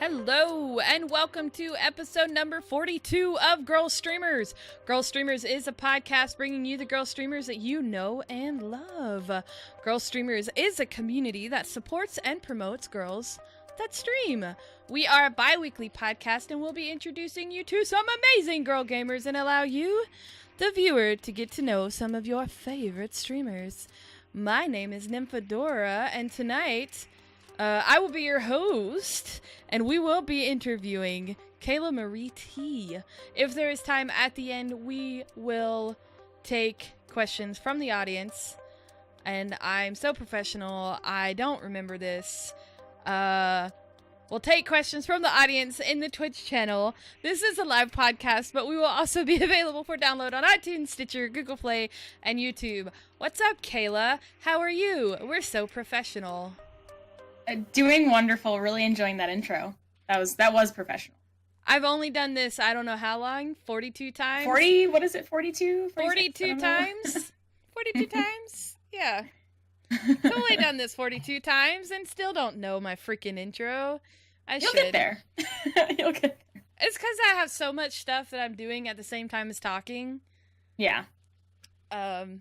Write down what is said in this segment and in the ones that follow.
Hello, and welcome to episode number 42 of Girlstreamers. Girlstreamers is a podcast bringing you the girl streamers that you know and love. Girlstreamers is a community that supports and promotes girls that stream. We are a bi-weekly podcast, and we'll be introducing you to some amazing girl gamers and allow you, the viewer, to get to know some of your favorite streamers. My name is Nymphadora, and tonight I will be your host, and we will be interviewing KaylaMarieTea. If there is time at the end, we will take questions from the audience. And I'm so professional, I don't remember this. We'll take questions from the audience in the Twitch channel. This is a live podcast, but we will also be available for download on iTunes, Stitcher, Google Play, and YouTube. What's up, Kayla? How are you? We're so professional. Doing wonderful. Really enjoying that intro. That was professional. I've only done this, I don't know how long, 42 times? 40? What is it, 42? 42 times? 42 times? Yeah. I've only done this 42 times and still don't know my freaking intro. You'll get there. You'll get there. It's because I have so much stuff that I'm doing at the same time as talking. Yeah. The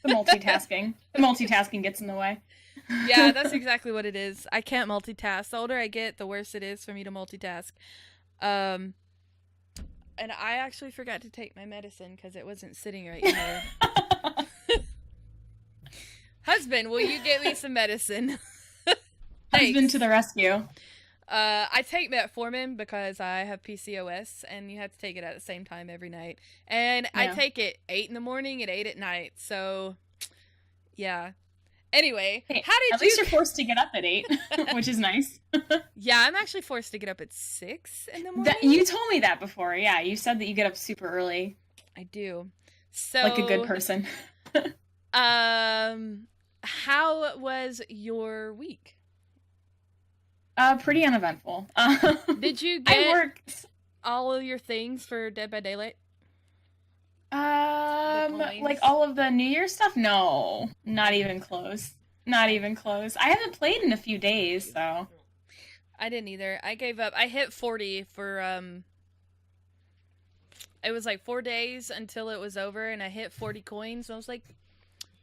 multitasking. The multitasking gets in the way. Yeah, that's exactly what it is. I can't multitask. The older I get, the worse it is for me to multitask. And I actually forgot to take my medicine because it wasn't sitting right here. Husband, will you get me some medicine? Husband to the rescue. I take metformin because I have PCOS, and you have to take it at the same time every night. And yeah. I take it 8 in the morning and 8 at night. So, yeah. Anyway, hey, at least you're forced to get up at 8, which is nice. Yeah, I'm actually forced to get up at 6 in the morning. You told me that before. Yeah, you said that you get up super early. I do. So like a good person. How was your week? Pretty uneventful. Did you get all of your things for Dead by Daylight? Like all of the New Year's stuff? No, not even close. Not even close. I haven't played in a few days, so. I didn't either. I gave up. I hit 40 for, it was like 4 days until it was over, and I hit 40 coins. I was like,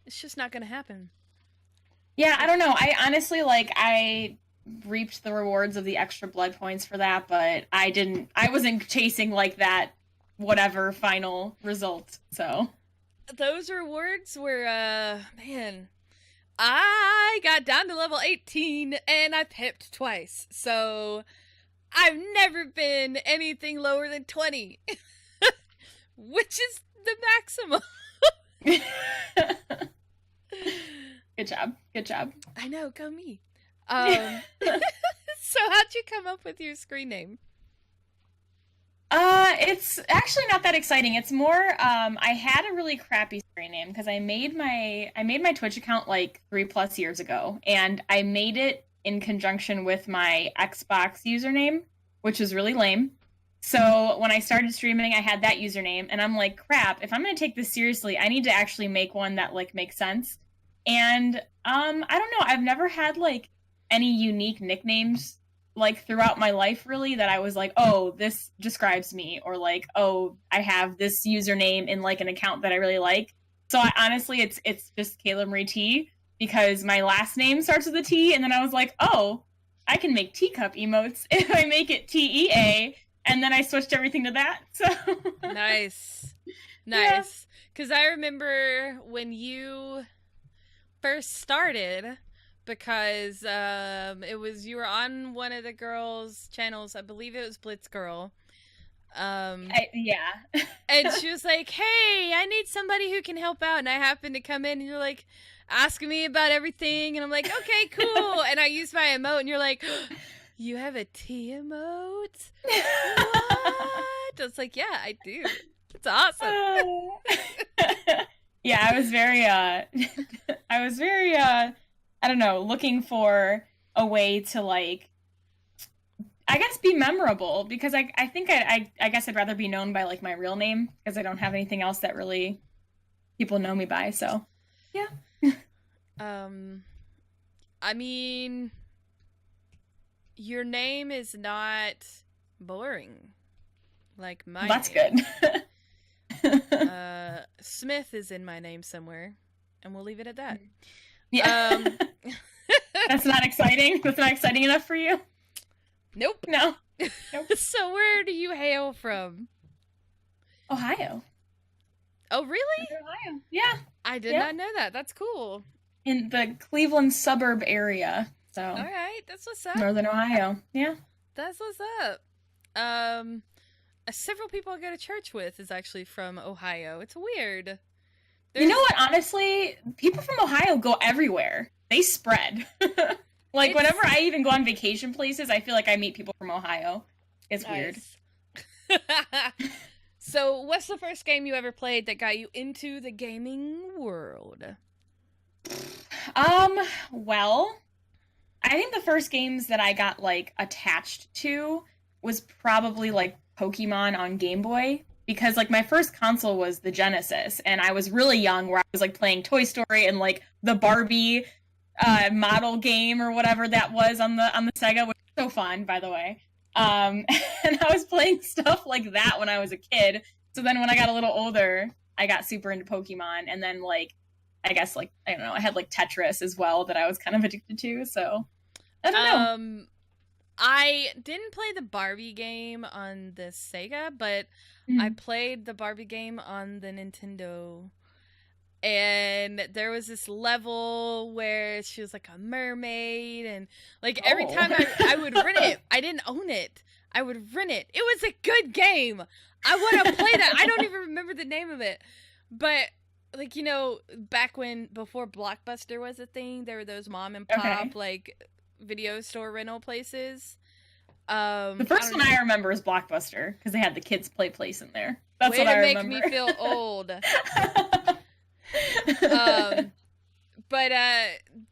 it's just not gonna happen. Yeah, I don't know. I honestly, I reaped the rewards of the extra blood points for that, but I wasn't chasing, that whatever final result, so. Those rewards were, man, I got down to level 18 and I pipped twice, so I've never been anything lower than 20, which is the maximum. Good job. Good job. I know, go me. So how'd you come up with your screen name? It's actually not that exciting. It's more, I had a really crappy screen name because I made my Twitch account 3+ years ago, and I made it in conjunction with my Xbox username, which was really lame. So when I started streaming, I had that username, and I'm like, crap, if I'm going to take this seriously, I need to actually make one that makes sense. And, I don't know, I've never had any unique nicknames throughout my life, really, that I was like, oh, this describes me, or oh, I have this username in an account that I really like. So I honestly, it's just KaylaMarieTea, because my last name starts with a T, and then I was like, oh, I can make teacup emotes if I make it TEA, and then I switched everything to that. So nice. Yeah. Because I remember when you first started, because you were on one of the girls' channels, I believe it was Blitz Girl. Yeah. And she was like, hey, I need somebody who can help out, and I happened to come in, and you're asking me about everything, and I'm like, okay, cool. And I used my emote, and you're like, you have a T emote? What? I was like, yeah, I do. It's awesome. Yeah, I was very I don't know, looking for a way to I guess be memorable, because I think I guess I'd rather be known by my real name, because I don't have anything else that really people know me by, so yeah. I mean, Your name is not boring. Like my That's name. good. Smith is in my name somewhere, and we'll leave it at that. Yeah. That's not exciting? That's not exciting enough for you? Nope. No. Nope. So where do you hail from? Ohio. Oh, really? Ohio. Yeah. I did not know that. That's cool. In the Cleveland suburb area. So. All right, that's what's up. Northern Ohio. Yeah. That's what's up. Several people I go to church with is actually from Ohio. It's weird. You know what? Honestly, people from Ohio go everywhere. They spread. Like, whenever I even go on vacation places, I feel like I meet people from Ohio. It's weird. So, what's the first game you ever played that got you into the gaming world? Well, I think the first games that I got, like, attached to was probably, like, Pokemon on Game Boy. Because, like, my first console was the Genesis, and I was really young, where I was, like, playing Toy Story and, like, the Barbie model game or whatever that was on the Sega, which was so fun, by the way. And I was playing stuff like that when I was a kid. So then when I got a little older, I got super into Pokemon, and then, like, I guess, like, I don't know, I had, like, Tetris as well that I was kind of addicted to, so I don't know. I didn't play the Barbie game on the Sega, but I played the Barbie game on the Nintendo. And there was this level where she was like a mermaid, and like every time I would rent it, I didn't own it. I would rent it. It was a good game. I want to play that. I don't even remember the name of it. But like, you know, back when, before Blockbuster was a thing, there were those mom and pop like video store rental places. The first one I remember is Blockbuster, because they had the kids play place in there. That's what I remember. Way to make me feel old. But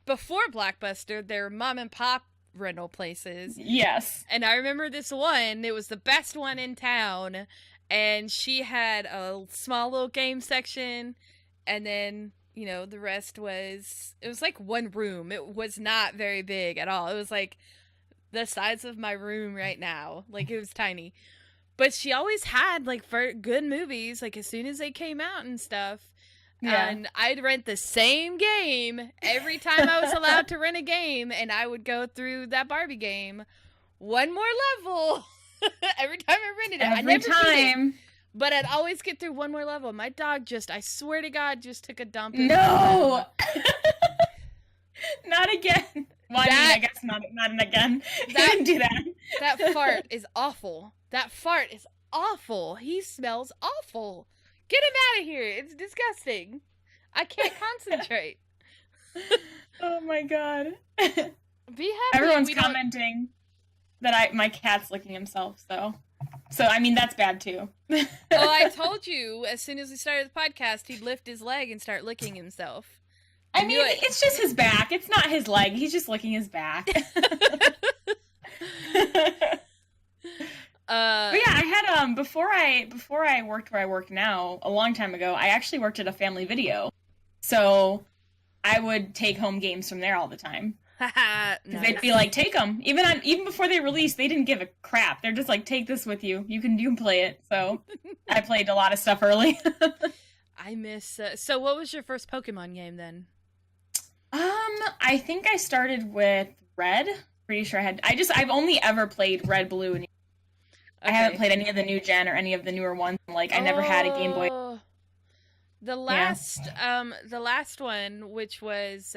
before Blockbuster, there were mom and pop rental places. Yes. And I remember this one, it was the best one in town, and she had a small little game section, and then, you know, the rest was, it was like one room. It was not very big at all. It was like the size of my room right now. Like, it was tiny. But she always had, like, for good movies, like, as soon as they came out and stuff. Yeah. And I'd rent the same game every time I was allowed to rent a game, and I would go through that Barbie game one more level every time I rented it. Every time. But I'd always get through one more level. My dog just, I swear to God, just took a dump. No! Not again. Well, I guess not again. He didn't do that. That fart is awful. That fart is awful. He smells awful. Get him out of here. It's disgusting. I can't concentrate. Oh my God. Be happy. Everyone's commenting that my cat's licking himself, so I mean, that's bad too. Oh, I told you, as soon as we started the podcast, he'd lift his leg and start licking himself. I mean, it's just his back. It's not his leg. He's just licking his back. But yeah, I had before I worked where I work now, a long time ago, I actually worked at a family video. So I would take home games from there all the time. Nice. They'd be like, take them. Even before they released, they didn't give a crap. They're just like, take this with you. You can play it. So I played a lot of stuff early. I miss. So what was your first Pokemon game then? I think I started with Red. Pretty sure I've only ever played Red, Blue, and I haven't played any of the new gen or any of the newer ones. Like, I never had a Game Boy. The last one, which was,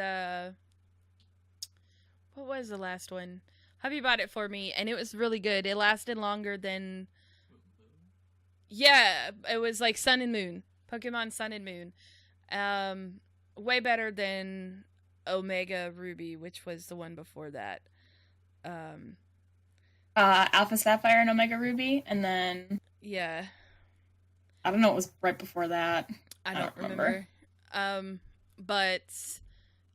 what was the last one? Hubby bought it for me, and it was really good. It lasted longer than, it was like Sun and Moon. Pokemon Sun and Moon. Way better than Omega Ruby, which was the one before that. Alpha Sapphire and Omega Ruby, and then I don't know what was right before that. I don't remember. But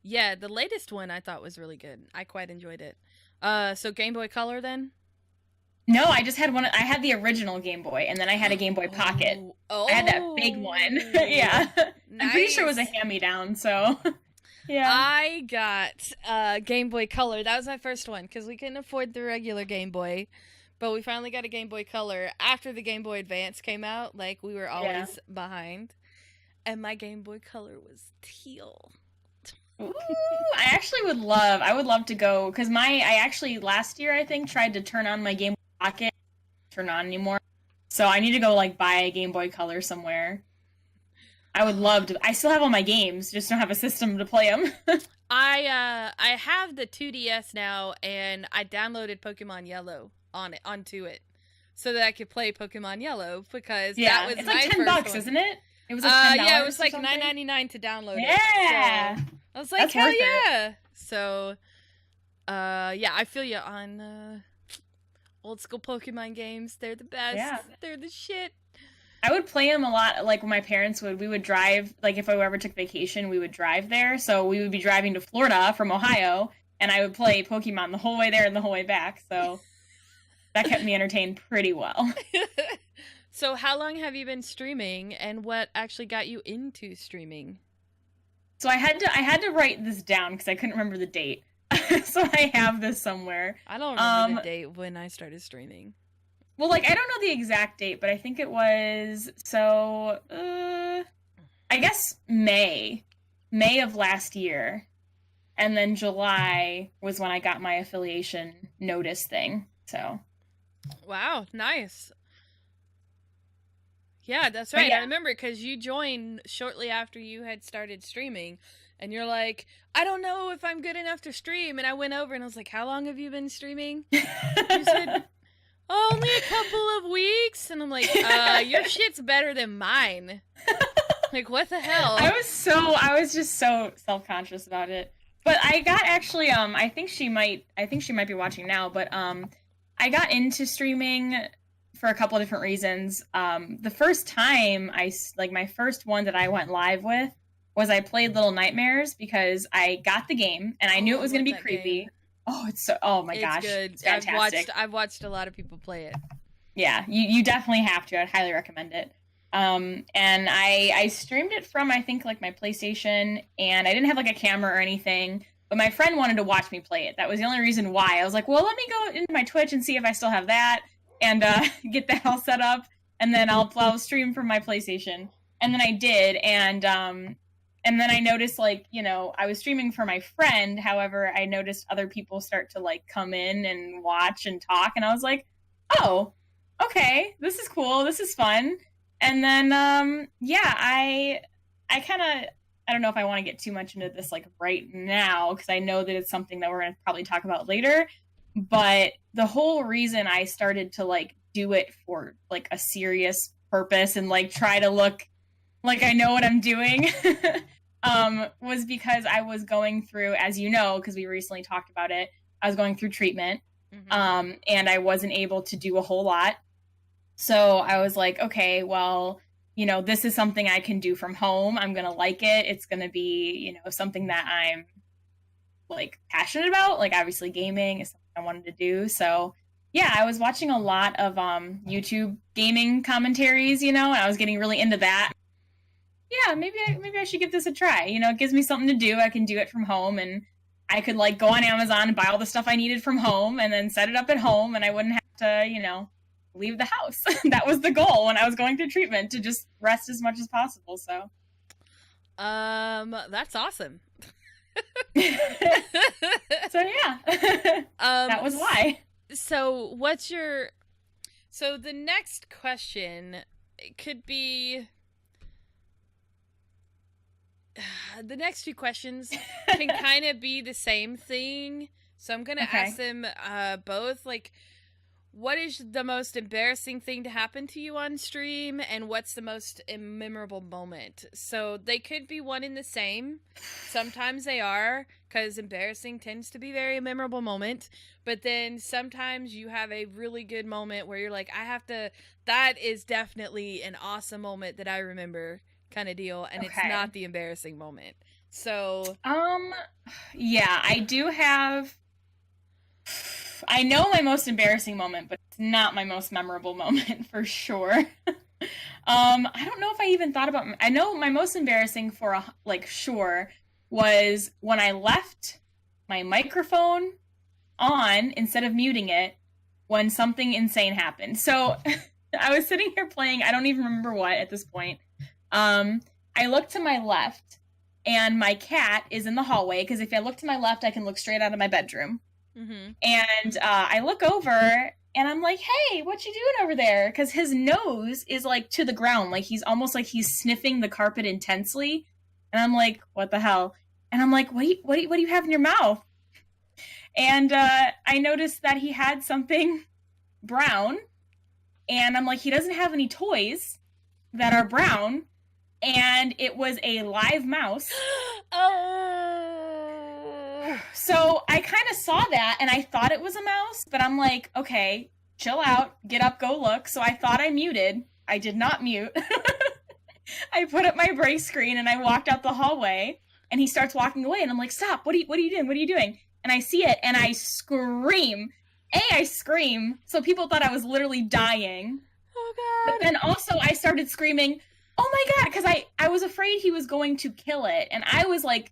yeah, the latest one I thought was really good. I quite enjoyed it. So Game Boy Color then? No, I just had one. I had the original Game Boy, and then I had a Game Boy Pocket. I had that big one. Yeah. Nice. I'm pretty sure it was a hand-me-down, so Yeah. I got Game Boy Color. That was my first one because we couldn't afford the regular Game Boy. But we finally got a Game Boy Color after the Game Boy Advance came out. Like, we were always behind. And my Game Boy Color was teal. Ooh, I would love to go, because I actually last year, I think, tried to turn on my Game Boy Pocket, turn on anymore. So I need to go, like, buy a Game Boy Color somewhere. I would love to. I still have all my games, just don't have a system to play them. I have the 2DS now, and I downloaded Pokemon Yellow onto it so that I could play Pokemon Yellow because that was it's my like $10, first one. isn't it? It was like $10. Yeah, it was like $9.99 to download it. Yeah, So I was like, hell yeah! So, yeah, I feel you on old school Pokemon games. They're the best. Yeah. They're the shit. I would play them a lot, like when my parents we would drive, like if I ever took vacation, we would drive there. So we would be driving to Florida from Ohio, and I would play Pokemon the whole way there and the whole way back. So that kept me entertained pretty well. So how long have you been streaming, and what actually got you into streaming? So I had to write this down because I couldn't remember the date. So I have this somewhere. I don't remember the date when I started streaming. Well, like, I don't know the exact date, but I think it was, I guess May of last year. And then July was when I got my affiliation notice thing, so. Wow, nice. Yeah, that's right. Yeah. I remember because you joined shortly after you had started streaming, and you're like, I don't know if I'm good enough to stream. And I went over and I was like, how long have you been streaming? You said, only a couple of weeks. And I'm like, your shit's better than mine. Like, what the hell? I was just so self-conscious about it. But I got actually, I think she might be watching now, but I got into streaming for a couple of different reasons. The first time my first one that I went live with was I played Little Nightmares because I got the game and I knew it was going to be creepy. Game. Oh my gosh. Good. It's fantastic. I've watched a lot of people play it. Yeah, you definitely have to. I'd highly recommend it. And I streamed it from, I think, like my PlayStation, and I didn't have like a camera or anything, but my friend wanted to watch me play it. That was the only reason why. I was like, well, let me go into my Twitch and see if I still have that, and get that all set up, and then I'll stream from my PlayStation. And then I did, and then I noticed, like, you know, I was streaming for my friend. However, I noticed other people start to like come in and watch and talk, and I was like, oh, okay, this is cool, this is fun. And then, yeah, I kind of, I don't know if I want to get too much into this like right now, because I know that it's something that we're going to probably talk about later. But the whole reason I started to like do it for like a serious purpose and like try to look like I know what I'm doing was because I was going through, as you know, because we recently talked about it, I was going through treatment, and I wasn't able to do a whole lot. So I was like, okay, well, you know, this is something I can do from home. I'm going to like it. It's going to be, you know, something that I'm like passionate about. Like, obviously gaming is something I wanted to do. So yeah, I was watching a lot of YouTube gaming commentaries, you know, and I was getting really into that. Yeah, maybe I should give this a try. You know, it gives me something to do. I can do it from home, and I could like go on Amazon and buy all the stuff I needed from home and then set it up at home, and I wouldn't have to, you know, leave the house. That was the goal when I was going through treatment, to just rest as much as possible. So that's awesome. So yeah. That was why. So the next question could be, the next few questions can kind of be the same thing, so I'm gonna ask them both, like, what is the most embarrassing thing to happen to you on stream, and what's the most memorable moment? So they could be one and the same. Sometimes they are, because embarrassing tends to be a very memorable moment. But then sometimes you have a really good moment where you're like, that is definitely an awesome moment that I remember, kind of deal, and it's not the embarrassing moment. So yeah, I do have, I know my most embarrassing moment, but it's not my most memorable moment for sure. I don't know if I even thought about, I know my most embarrassing for sure was when I left my microphone on instead of muting it when something insane happened. So I was sitting here playing, I don't even remember what at this point. I look to my left and my cat is in the hallway, because if I look to my left, I can look straight out of my bedroom. Mm-hmm. And I look over and I'm like, hey, what you doing over there? Because his nose is like to the ground. Like he's almost like he's sniffing the carpet intensely. And I'm like, what the hell? And I'm like, what do you have in your mouth? And I noticed that he had something brown. And I'm like, he doesn't have any toys that are brown. And it was a live mouse. Oh. So I kind of saw that and I thought it was a mouse, but I'm like, okay, chill out, get up, go look. So I thought I muted. I did not mute. I put up my break screen and I walked out the hallway, and he starts walking away and I'm like, stop, what are you doing? What are you doing? And I see it and I scream. I scream. So people thought I was literally dying. Oh God. But then also I started screaming, oh my God, because I was afraid he was going to kill it. And I was like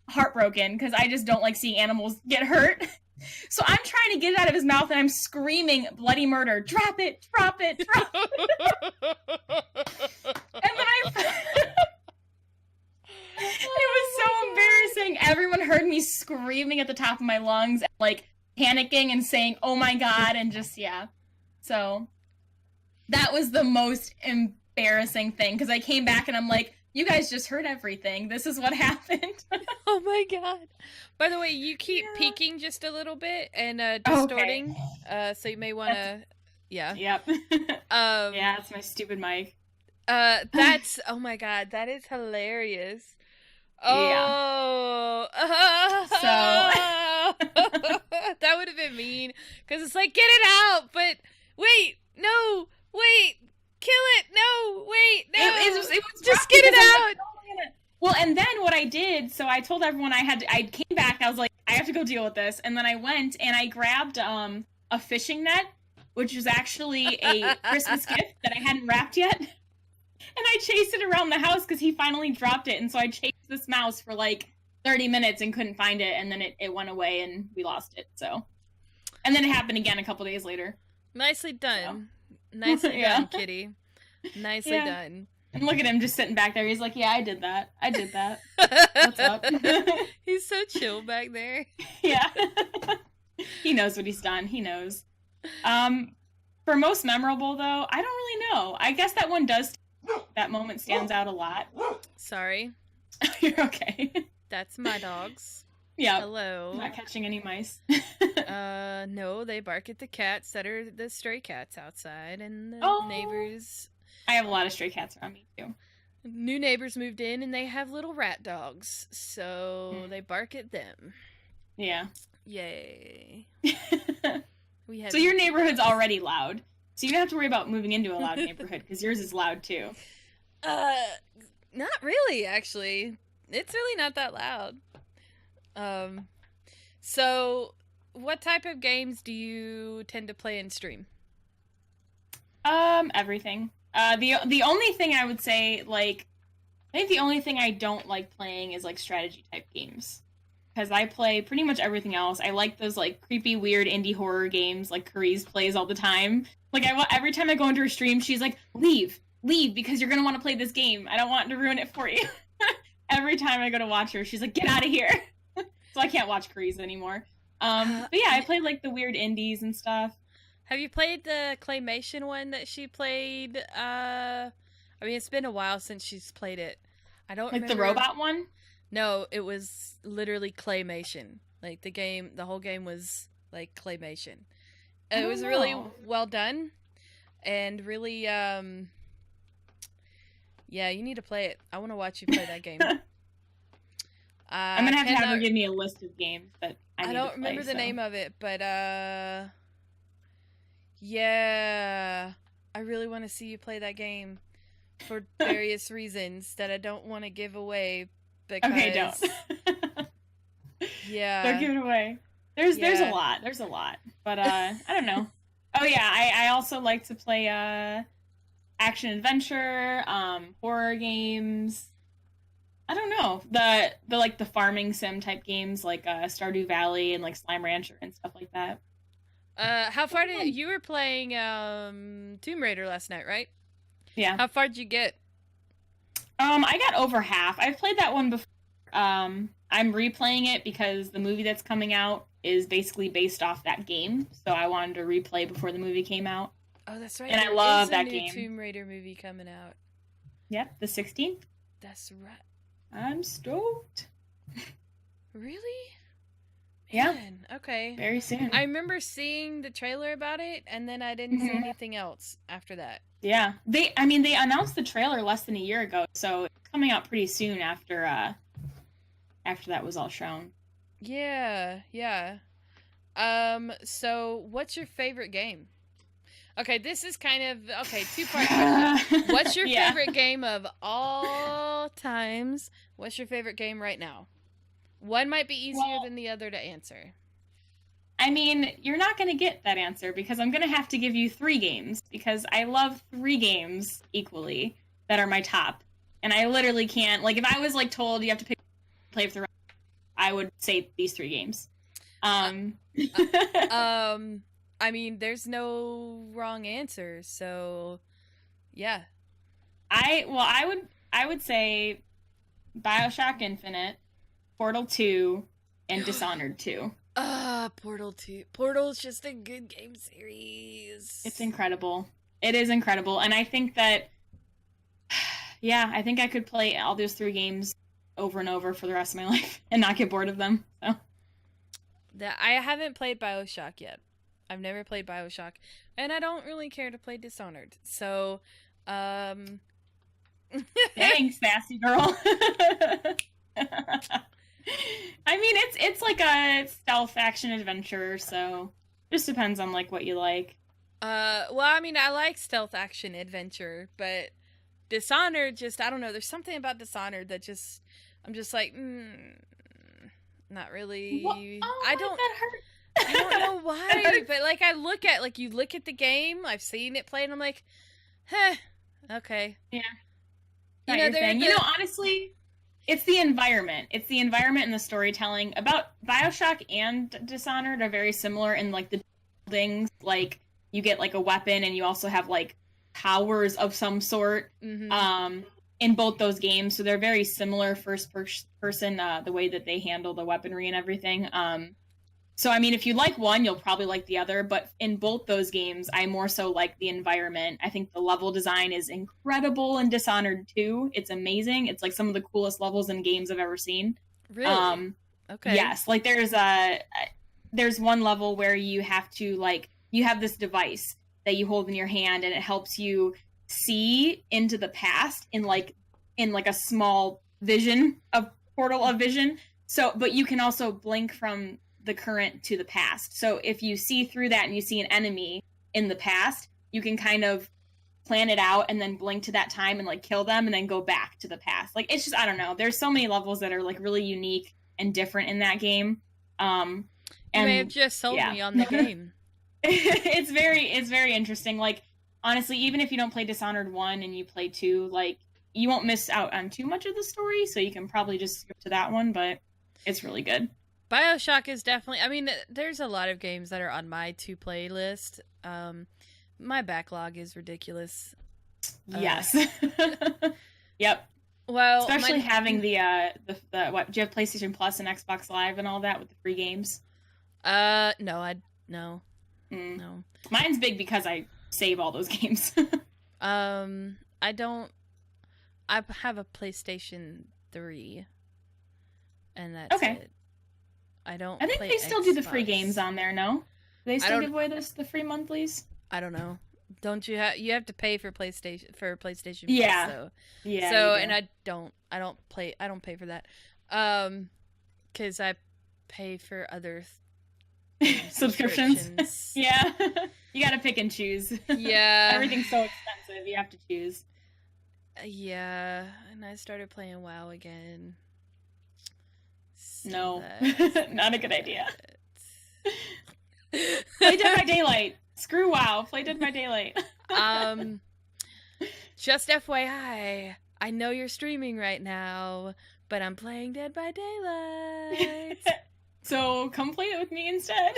heartbroken because I just don't like seeing animals get hurt. So I'm trying to get it out of his mouth and I'm screaming bloody murder. Drop it, drop it, drop it. And then it was so embarrassing. Everyone heard me screaming at the top of my lungs, like panicking and saying, oh my God, and just, yeah. So that was the most embarrassing thing, because I came back and I'm like, you guys just heard everything. This is what happened. Oh my God. By the way, you keep peeking just a little bit and distorting. Okay. So you may want to, yeah. Yep. Yeah, it's my stupid mic. That's, oh my God, that is hilarious. Oh. Yeah. So. That would have been mean, because it's like, get it out, but wait, no, wait. Kill it! No! Wait! No! It was just get it out! Well, and then what I did, so I told everyone I came back, I was like, I have to go deal with this, and then I went and I grabbed a fishing net, which was actually a Christmas gift that I hadn't wrapped yet, and I chased it around the house because he finally dropped it, and so I chased this mouse for like 30 minutes and couldn't find it, and then it went away and we lost it, so. And then it happened again a couple days later. Nicely done. So. Nicely done, kitty. Nicely done. And look at him just sitting back there. He's like, yeah, I did that. What's up? He's so chill back there. Yeah. He knows what he's done. He knows. For most memorable, though, I don't really know. I guess that one does. That moment stands out a lot. Sorry. You're okay. That's my dogs. Yeah. Hello. Not catching any mice. No, they bark at the cats that are the stray cats outside, and the neighbors. I have a lot of stray cats around me too. New neighbors moved in, and they have little rat dogs, so they bark at them. Yeah. Yay. So your neighborhood's already loud, so you don't have to worry about moving into a loud neighborhood because yours is loud too. Not really, actually. It's really not that loud. So what type of games do you tend to play and stream? Everything. The only thing I would say, like, I think the only thing I don't like playing is, like, strategy type games. Because I play pretty much everything else. I like those, like, creepy, weird indie horror games like Carice plays all the time. Like, every time I go into her stream, she's like, leave, because you're gonna want to play this game. I don't want to ruin it for you. Every time I go to watch her, she's like, get out of here. So I can't watch Carice anymore. But yeah, I play, like, the weird indies and stuff. Have you played the claymation one that she played? I mean, it's been a while since she's played it. I don't remember. Like the robot one? No, it was literally claymation. Like the whole game was like claymation. It was really well done, and really, yeah, you need to play it. I want to watch you play that game. I'm gonna have to have her give me a list of games that I don't remember the name of it, but yeah, I really want to see you play that game for various reasons that I don't want to give away. Because, okay, don't. Yeah, don't give it away. There's a lot. There's a lot, but I don't know. Oh yeah, I also like to play action adventure, horror games. I don't know, the like the farming sim type games like Stardew Valley and like Slime Rancher and stuff like that. How far did you were playing Tomb Raider last night, right? Yeah. How far did you get? I got over half. I've played that one before. I'm replaying it because the movie that's coming out is basically based off that game. So I wanted to replay before the movie came out. Oh, that's right. And I love that new game. Tomb Raider movie coming out. Yep, the 16th. That's right. I'm stoked. Really? Yeah. Man, okay. Very soon. I remember seeing the trailer about it, and then I didn't see anything else after that. Yeah. They announced the trailer less than a year ago, so it's coming out pretty soon after that was all shown. Yeah. So what's your favorite game? Okay, this is kind of two-part question. What's your favorite game of all times? What's your favorite game right now? One might be easier than the other to answer. I mean, you're not going to get that answer because I'm going to have to give you 3 games because I love 3 games equally that are my top. And I literally can't, like, if I was, like, told you have to play for the rest, I would say these 3 games. I mean, there's no wrong answer, so yeah. I would say BioShock Infinite, Portal 2, and Dishonored 2. Portal 2. Portal's just a good game series. It's incredible. It is incredible. And I think that I think I could play all those 3 games over and over for the rest of my life and not get bored of them. So I haven't played BioShock yet. I've never played BioShock, and I don't really care to play Dishonored. So, Thanks, sassy girl. I mean, it's like a stealth action adventure, so just depends on like what you like. Well, I mean, I like stealth action adventure, but Dishonored I don't know. There's something about Dishonored that I'm just like, not really. Oh, I don't. That hurt. I don't know why, but like you look at the game, I've seen it play, and I'm like, okay. Yeah. You know, honestly, it's the environment. It's the environment and the storytelling. About BioShock and Dishonored are very similar in like the buildings. Like you get like a weapon, and you also have like powers of some sort. Mm-hmm. In both those games, so they're very similar first person. The way that they handle the weaponry and everything. So, I mean, if you like one, you'll probably like the other. But in both those games, I more so like the environment. I think the level design is incredible in Dishonored 2. It's amazing. It's like some of the coolest levels in games I've ever seen. Really? Okay. Yes. Like there's one level where you have to you have this device that you hold in your hand, and it helps you see into the past in a small portal of vision. So, but you can also blink from the current to the past. So if you see through that and you see an enemy in the past, you can kind of plan it out and then blink to that time and like kill them and then go back to the past. Like it's just, I don't know. There's so many levels that are like really unique and different in that game. You may have just sold me on the game. It's very interesting. Like honestly, even if you don't play Dishonored 1 and you play 2, like you won't miss out on too much of the story, so you can probably just skip to that one, but it's really good. BioShock is definitely, I mean, there's a lot of games that are on my to-play list. My backlog is ridiculous. Yes. Yep. Well, especially having the what, do you have PlayStation Plus and Xbox Live and all that with the free games? No. No. Mine's big because I save all those games. I don't. I have a PlayStation 3, and that's it. I think they still do the free games on there. No, do they still give away the free monthlies? I don't know. Don't you have to pay for PlayStation Plus, Yeah. so. Yeah. So and I don't pay for that. Because I pay for other subscriptions. Yeah. You got to pick and choose. Yeah. Everything's so expensive. You have to choose. Yeah, and I started playing WoW again. So no, not a good idea. Play Dead by Daylight. Screw WoW. Play Dead by Daylight. Just FYI, I know you're streaming right now, but I'm playing Dead by Daylight. So come play it with me instead.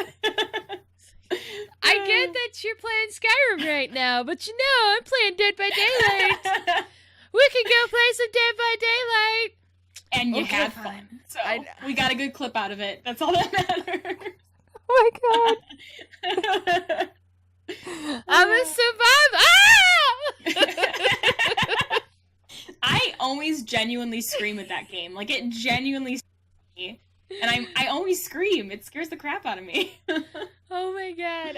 I get that you're playing Skyrim right now, but I'm playing Dead by Daylight. We can go play some Dead by Daylight. And you had fun. So we got a good clip out of it. That's all that matters. Oh my god. I'm a survivor. Ah! I always genuinely scream at that game. Like, it genuinely scares me. And I always scream. It scares the crap out of me. Oh my god.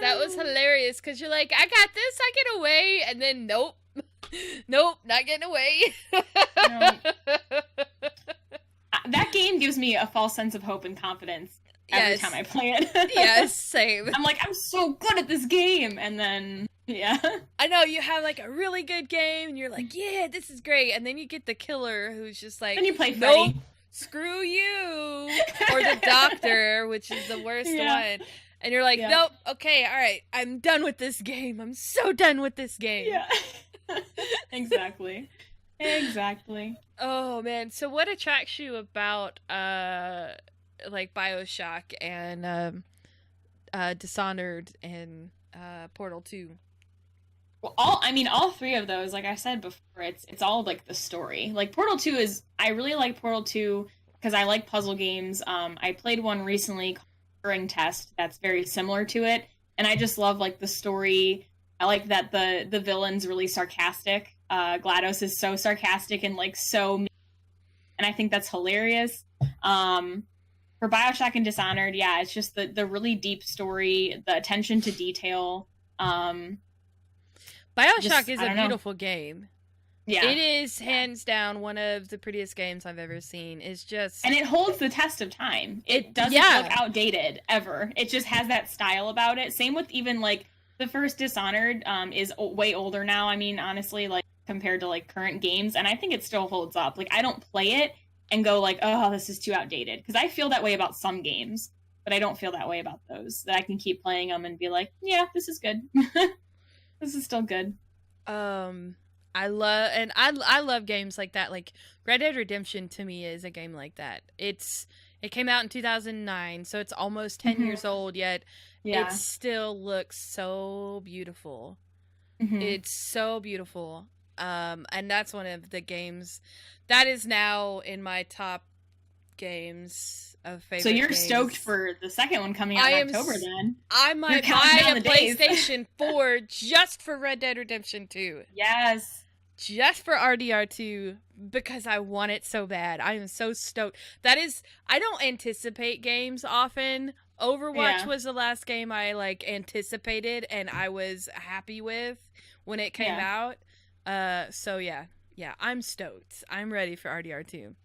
That was hilarious, because you're like, I got this, I get away, and then nope, not getting away. No. That game gives me a false sense of hope and confidence every time I play it. Yes, same. I'm like, I'm so good at this game, and then, yeah. I know, you have like a really good game, and you're like, yeah, this is great, and then you get the killer who's just like, then you play Freddy. Nope, screw you, or the doctor, which is the worst one. And you're like, nope, okay, all right, I'm done with this game. I'm so done with this game. Yeah. Exactly. Oh, man. So what attracts you about, like, BioShock and Dishonored and Portal 2? Well, all three of those, like I said before, it's all, like, the story. Like, Portal 2 I really like Portal 2 because I like puzzle games. I played one recently called Turing Test that's very similar to it, and I just love, like, the story. I like that the villain's really sarcastic. GLaDOS is so sarcastic and, like, so mean, and I think that's hilarious. For BioShock and Dishonored, yeah, it's just the really deep story, the attention to detail. BioShock is a beautiful game. Yeah. It is hands down one of the prettiest games I've ever seen. It's just... And it holds the test of time. It doesn't look outdated, ever. It just has that style about it. Same with even, like, the first Dishonored is way older now, I mean, honestly, like, compared to, like, current games. And I think it still holds up. Like, I don't play it and go, like, oh, this is too outdated. Because I feel that way about some games. But I don't feel that way about those. That I can keep playing them and be like, yeah, this is good. This is still good. I love games like that. Like Red Dead Redemption to me is a game like that. It came out in 2009, so it's almost 10 years old, yet it still looks so beautiful. It's so beautiful. And that's one of the games that is now in my top games of favorite. So you're stoked for the second one coming out in October then. I might buy a PlayStation 4 just for Red Dead Redemption 2. Yes. Just for RDR2 because I want it so bad. I am so stoked. I don't anticipate games often. Overwatch was the last game I like anticipated and I was happy with when it came out. So yeah, I'm stoked. I'm ready for RDR2.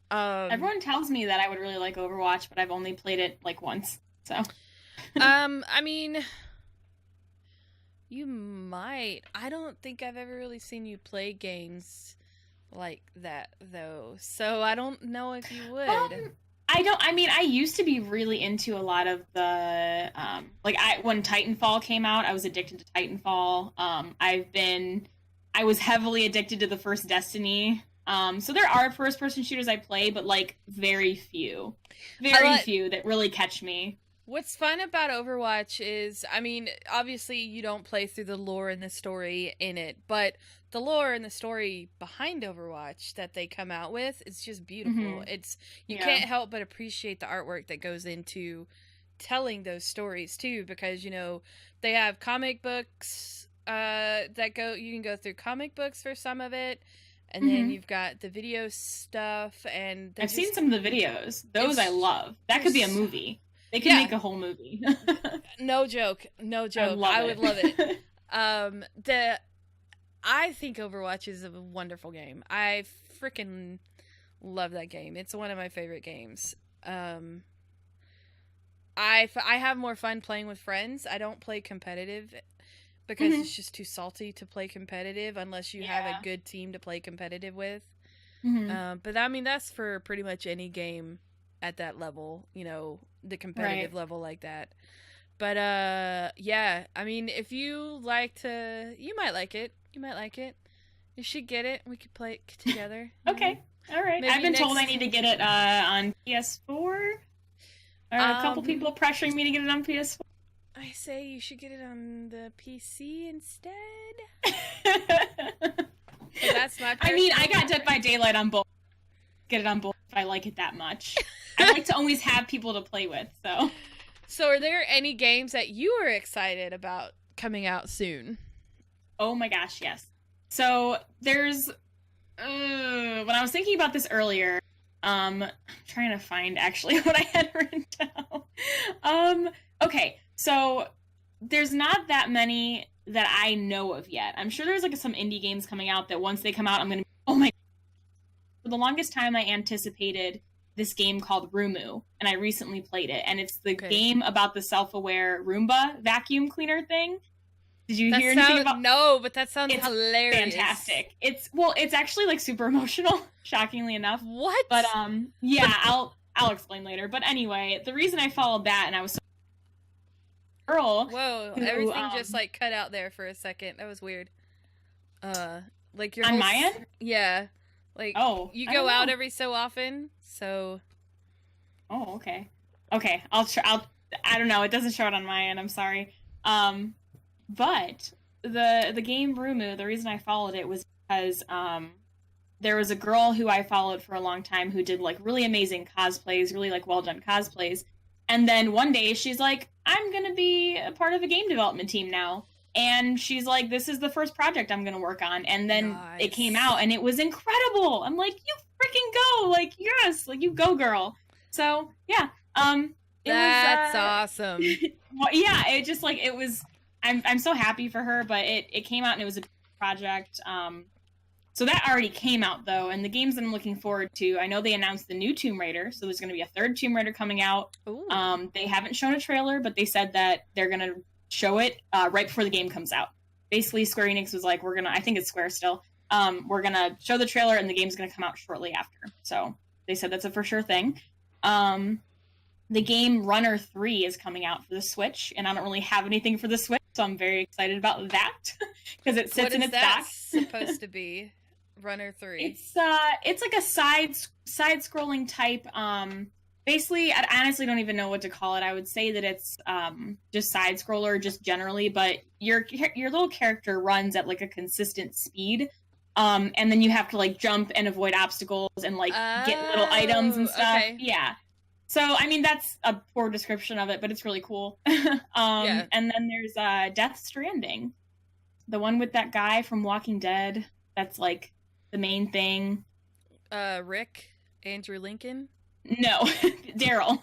Everyone tells me that I would really like Overwatch, but I've only played it like once. So I mean, you might. I don't think I've ever really seen you play games like that though. So I don't know if you would. I used to be really into a lot of the when Titanfall came out, I was addicted to Titanfall. I was heavily addicted to the first Destiny. So there are first-person shooters I play, but, like, very few that really catch me. What's fun about Overwatch is, I mean, obviously you don't play through the lore and the story in it, but the lore and the story behind Overwatch that they come out with is just beautiful. You can't help but appreciate the artwork that goes into telling those stories, too, because, you know, they have comic books you can go through comic books for some of it. And then you've got the video stuff, and I've seen some of the videos. Those I love. That could be a movie. They could make a whole movie. No joke. I would love it. I think Overwatch is a wonderful game. I freaking love that game. It's one of my favorite games. I have more fun playing with friends. I don't play competitive because it's just too salty to play competitive unless you have a good team to play competitive with. But I mean, that's for pretty much any game at that level, you know, the competitive level like that. But yeah, I mean, if you like to, you might like it. You should get it. We could play it together. Okay. All right. Maybe I've been told I next- need to get it on PS4. A couple people pressuring me to get it on PS4. I say you should get it on the PC instead. So that's my I mean, I personal- got Dead by Daylight on both. Get it on both if I like it that much. I like to always have people to play with, so. So are there any games that you are excited about coming out soon? Oh my gosh, yes. So there's when I was thinking about this earlier, I'm trying to find actually what I had written down. Okay, so there's not that many that I know of yet. I'm sure there's like some indie games coming out that once they come out, I'm gonna be, oh my. For the longest time, I anticipated this game called Rumu, and I recently played it, and it's the game about the self-aware Roomba vacuum cleaner thing. Did you hear anything about? No, but that sounds hilarious. Fantastic. It's actually like super emotional, shockingly enough. What? But yeah, I'll explain later. But anyway, the reason I followed that and I was so girl. Whoa, who, everything just like cut out there for a second. That was weird. Like your on my end? Yeah. Like you go out every so often, so oh, okay. Okay, I don't know, it doesn't show it on my end, I'm sorry. But the game Rumu, the reason I followed it was because there was a girl who I followed for a long time who did like really amazing cosplays, really like well done cosplays. And then one day she's like, I'm gonna be a part of a game development team now. And she's like, this is the first project I'm gonna work on. And then it came out and it was incredible. I'm like, you freaking go! Like, yes, like you go, girl. So yeah, that's awesome. Well, yeah, it just like it was. I'm so happy for her, but it came out and it was a project. So that already came out though, and the games that I'm looking forward to. I know they announced the new Tomb Raider, so there's going to be a third Tomb Raider coming out. Ooh. They haven't shown a trailer, but they said that they're going to show it right before the game comes out. Basically, Square Enix was like, I think it's Square still. We're going to show the trailer, and the game's going to come out shortly after. So they said that's a for sure thing. The game Runner 3 is coming out for the Switch, and I don't really have anything for the Switch, so I'm very excited about that because it sits in its dock. Supposed to be Runner 3. It's like a side scrolling type. Basically, I honestly don't even know what to call it. I would say that it's just side scroller, just generally, but your little character runs at like a consistent speed. And then you have to like jump and avoid obstacles and like get little items and stuff. Okay. Yeah. So, I mean, that's a poor description of it, but it's really cool. Yeah. And then there's Death Stranding, the one with that guy from Walking Dead. That's like the main thing. Andrew Lincoln? No, Daryl.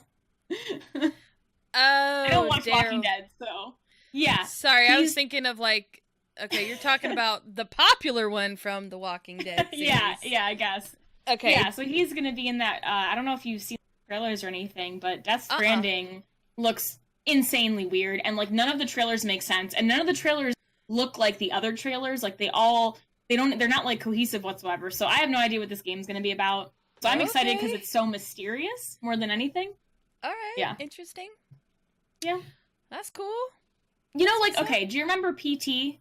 I don't watch Walking Dead, so yeah. Sorry, I was thinking of like, okay, you're talking about the popular one from the Walking Dead series. Yeah, I guess. Okay. Yeah, so he's gonna be in that. I don't know if you've seen trailers or anything, but Death Stranding looks insanely weird, and like none of the trailers make sense, and none of the trailers look like the other trailers. Like they're not like cohesive whatsoever. So I have no idea what this game's going to be about. So I'm excited because it's so mysterious more than anything. All right. Yeah. Interesting. Yeah. That's cool. You know, like, okay, do you remember PT?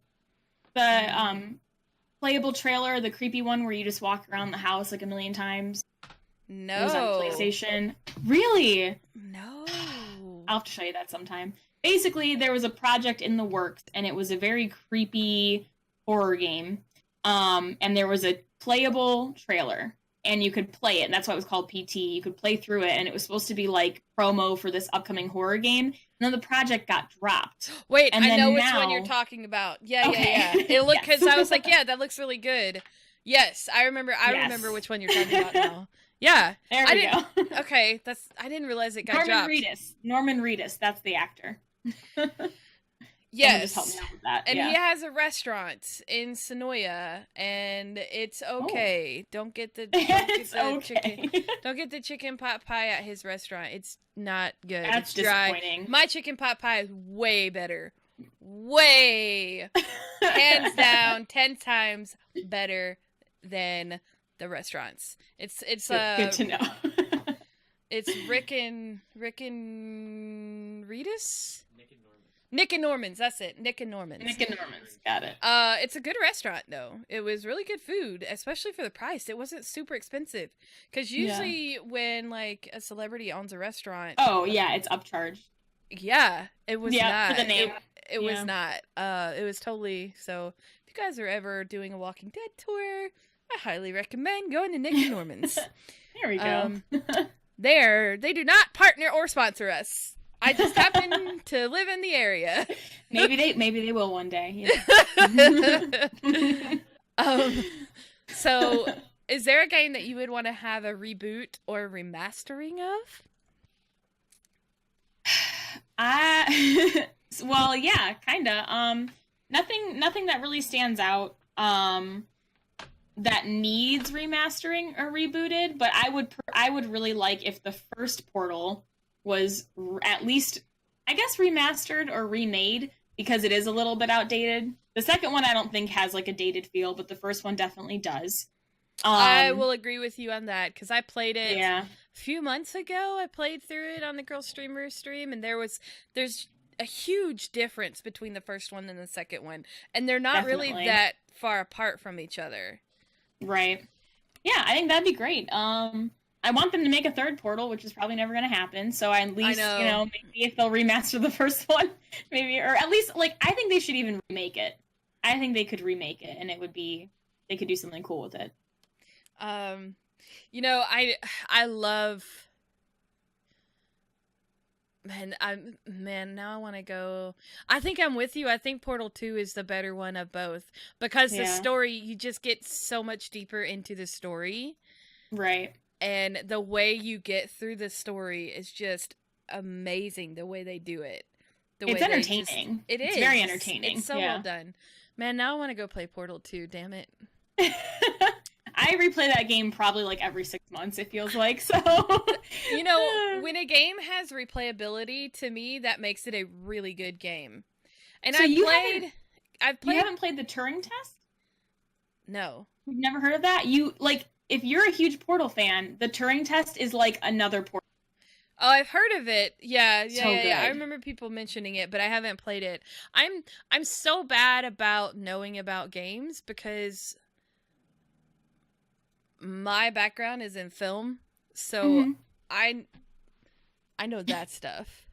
The playable trailer, the creepy one where you just walk around the house like a million times? No. It was on PlayStation. Really? No. I'll have to show you that sometime. Basically, there was a project in the works, and it was a very creepy horror game. And there was a playable trailer, and you could play it, and that's why it was called PT. You could play through it, and it was supposed to be like promo for this upcoming horror game. And then the project got dropped. Wait, I know which one you're talking about. Yeah. It looked, because I was like, yeah, that looks really good. Yes, I remember. I remember which one you're talking about now. Yeah, there we go. Okay, I didn't realize it got dropped. Norman Reedus, that's the actor. Yes, just help me out with that. And he has a restaurant in Sonoya, and it's okay. Don't get the chicken pot pie at his restaurant. It's not good. That's disappointing. My chicken pot pie is way better. Way hands down, 10 times better than the restaurants. It's good to know. It's Rick and Reedus. Nick and Norman's, that's it. Nick and Norman's. Nick and Norman's, got it. It's a good restaurant though. It was really good food, especially for the price. It wasn't super expensive. Because usually when like a celebrity owns a restaurant, oh yeah, it's upcharged. Yeah, it was not. For the name. It was not. It was totally. So if you guys are ever doing a Walking Dead tour, I highly recommend going to Nick and Norman's. There we go. They do not partner or sponsor us. I just happen to live in the area. Maybe they will one day. Yeah. So is there a game that you would want to have a reboot or remastering of? Well, yeah, kinda. Nothing that really stands out. That needs remastering or rebooted, but I would really like if the first Portal was at least, I guess, remastered or remade, because it is a little bit outdated. The second one I don't think has like a dated feel, but the first one definitely does. I will agree with you on that, because I played it a few months ago. I played through it on the Girlstreamer stream, and there's a huge difference between the first one and the second one, and they're not really that far apart from each other. Right. Yeah, I think that'd be great. I want them to make a third Portal, which is probably never going to happen. So at least, maybe if they'll remaster the first one, maybe, or at least, like, I think they should even remake it. I think they could remake it, and they could do something cool with it. I love. Now I want to go. I think I'm with you. I think Portal 2 is the better one of both, because the story, you just get so much deeper into the story. Right. And the way you get through the story is just amazing, the way they do it. It's entertaining. It's very entertaining. It's so well done. Man, now I want to go play Portal 2, damn it. I replay that game probably like every 6 months, it feels like, so. When a game has replayability, to me, that makes it a really good game. And so you haven't played the Turing test? No. You've never heard of that? If you're a huge Portal fan, the Turing test is like another Portal. Oh, I've heard of it. Yeah. I remember people mentioning it, but I haven't played it. I'm so bad about knowing about games, because my background is in film, so I know that stuff.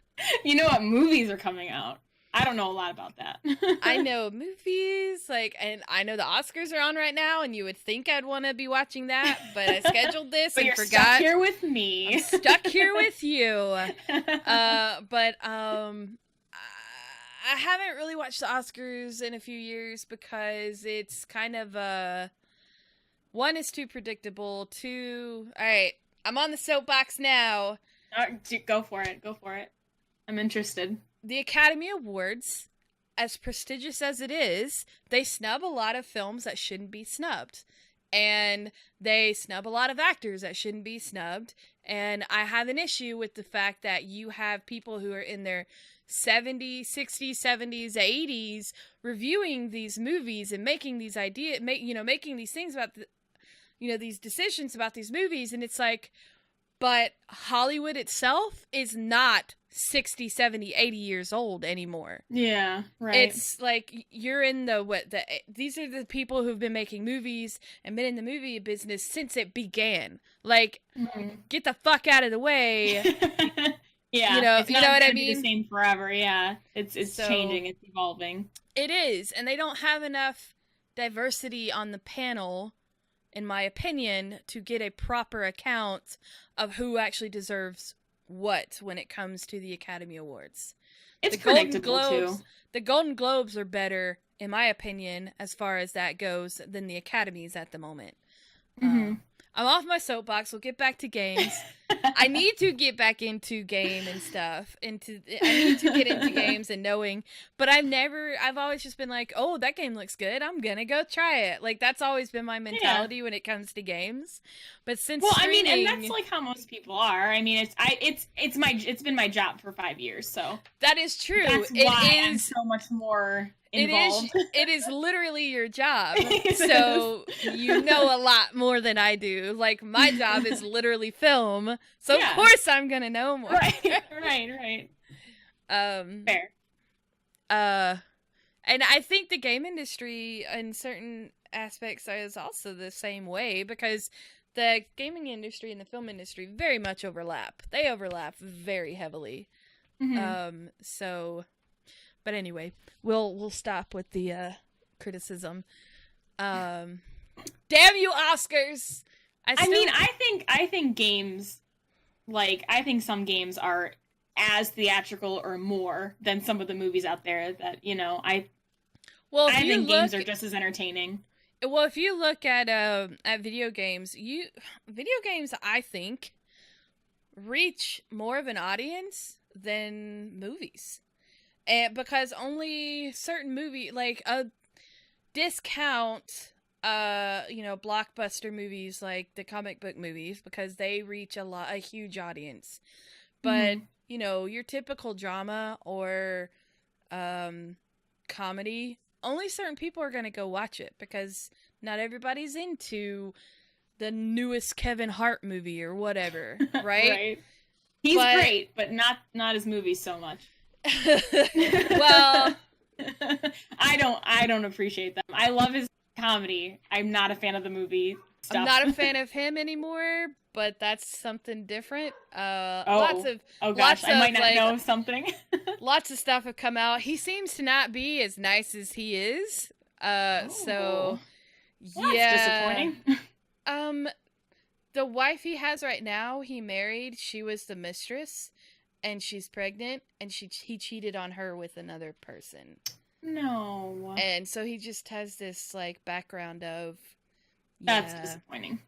You know what movies are coming out? I don't know a lot about that. I know movies, and I know the Oscars are on right now, and you would think I'd want to be watching that, but I scheduled this and forgot. Stuck here with me. I'm stuck here with you. But I haven't really watched the Oscars in a few years, because it's kind of one is too predictable. Two, all right, I'm on the soapbox now. Go for it. I'm interested. The Academy Awards, as prestigious as it is, they snub a lot of films that shouldn't be snubbed. And they snub a lot of actors that shouldn't be snubbed. And I have an issue with the fact that you have people who are in their 70s, 60s, 70s, 80s reviewing these movies and making these making these things about these decisions about these movies. And it's like, but Hollywood itself is not 60, 70, 80 years old anymore. Yeah, right. It's like you're in these are the people who've been making movies and been in the movie business since it began. Like, get the fuck out of the way. Yeah, you know what I mean? The same forever, yeah. It's changing, it's evolving. It is, and they don't have enough diversity on the panel, in my opinion, to get a proper account of who actually deserves what when it comes to the Academy Awards. It's predictable too. The Golden Globes are better, in my opinion, as far as that goes, than the Academies at the moment. I'm off my soapbox. We'll get back to games. I need to get back into game and stuff. I need to get into games and knowing. But I've always just been like, oh, that game looks good. I'm going to go try it. Like, that's always been my mentality when it comes to games. But since streaming, and that's like how most people are. I mean, it's been my job for 5 years, so. That is true. That's why I'm so much more involved. It is literally your job. So you know a lot more than I do. Like, my job is literally film. So of course I'm going to know more. Right. Fair. And I think the game industry in certain aspects is also the same way, because the gaming industry and the film industry very much overlap. They overlap very heavily. So, but anyway, we'll stop with the criticism. Damn you, Oscars! I think games, like, I think some games are as theatrical or more than some of the movies out there that, you know, I think games are just as entertaining. Well, if you look at video games, video games, I think, reach more of an audience than movies. And because only certain like a discount blockbuster movies like the comic book movies, because they reach a huge audience. But your typical drama or comedy, only certain people are going to go watch it, because not everybody's into the newest Kevin Hart movie or whatever, right? Right. He's great, but not his movies so much. Well, I don't appreciate them. I love his comedy. I'm not a fan of the movie stuff. I'm not a fan of him anymore, but that's something different. I might not know something. Lots of stuff have come out. He seems to not be as nice as he is. So well, yeah, that's disappointing. The wife he has right now, he married. She was the mistress, and she's pregnant, and he cheated on her with another person. No. And so he just has this like background of. That's disappointing.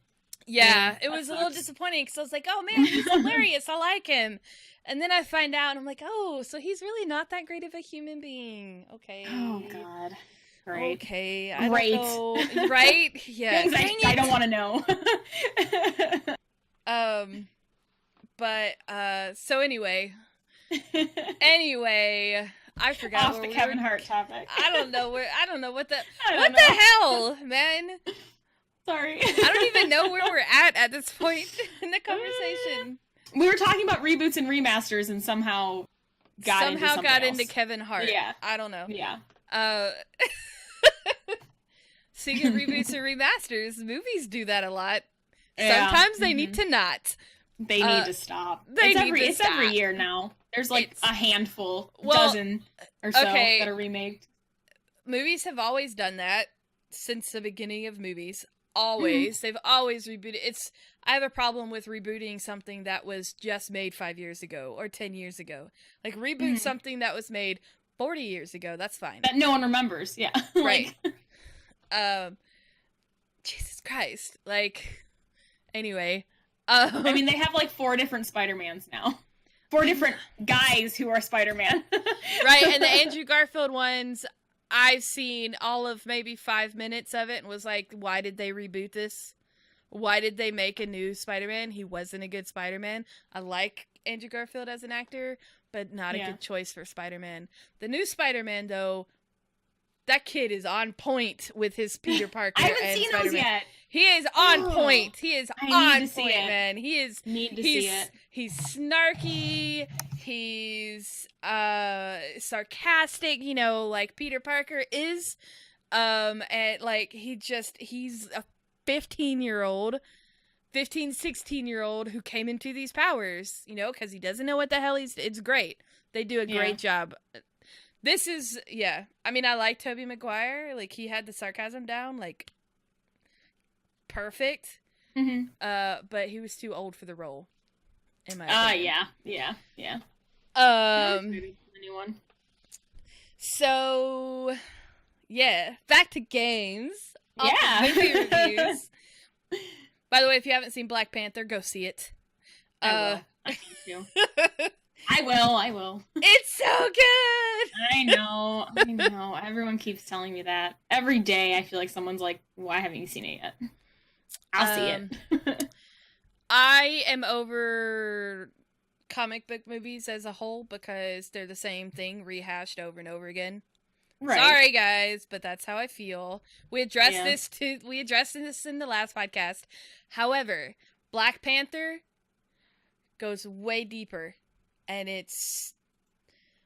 Yeah, it was a little disappointing, because I was like, oh man, he's hilarious, I like him. And then I find out, and I'm like, oh, so he's really not that great of a human being. Okay. Oh, God. Great. Okay, I don't know. Right? Yeah. I don't want to know. So anyway, I forgot. Off the Kevin Hart topic. I don't know what the hell, man. Sorry. I don't even know where we're at this point in the conversation. We were talking about reboots and remasters, and somehow got into Kevin Hart. Yeah. I don't know. Yeah. Speaking of reboots and remasters, movies do that a lot. Yeah. Sometimes they need to not. They need to stop. It's every year now. There's like a handful, dozen or so that are remade. Movies have always done that since the beginning of movies. Always. They've always rebooted. I have a problem with rebooting something that was just made 5 years ago or 10 years ago. Like, reboot something that was made 40 years ago. That's fine. That no one remembers. Yeah. Right. Jesus Christ. Like, anyway. I mean, they have like 4 different Spider-Mans now. 4 different guys who are Spider-Man. Right. And the Andrew Garfield ones, I've seen all of maybe 5 minutes of it and was like, why did they reboot this? Why did they make a new Spider-Man? He wasn't a good Spider-Man. I like Andrew Garfield as an actor, but not a good choice for Spider-Man. The new Spider-Man, though, that kid is on point with his Peter Parker. I haven't seen those yet. He is on point. He is on point, man. Need to see it. He's snarky. He's sarcastic, like Peter Parker is. And like he's a 16-year-old who came into these powers, because he doesn't know what the hell it's great. They do a great job. This is, I mean, I like Tobey Maguire. Like, he had the sarcasm down, like, perfect. But he was too old for the role, in my opinion. Yeah. Anyone. So, back to games. Movie reviews. By the way, if you haven't seen Black Panther, go see it. I need to. I will. It's so good! I know. Everyone keeps telling me that. Every day I feel like someone's like, why haven't you seen it yet? I'll see it. I am over comic book movies as a whole because they're the same thing rehashed over and over again. Right. Sorry, guys, but that's how I feel. We addressed this in the last podcast. However, Black Panther goes way deeper. And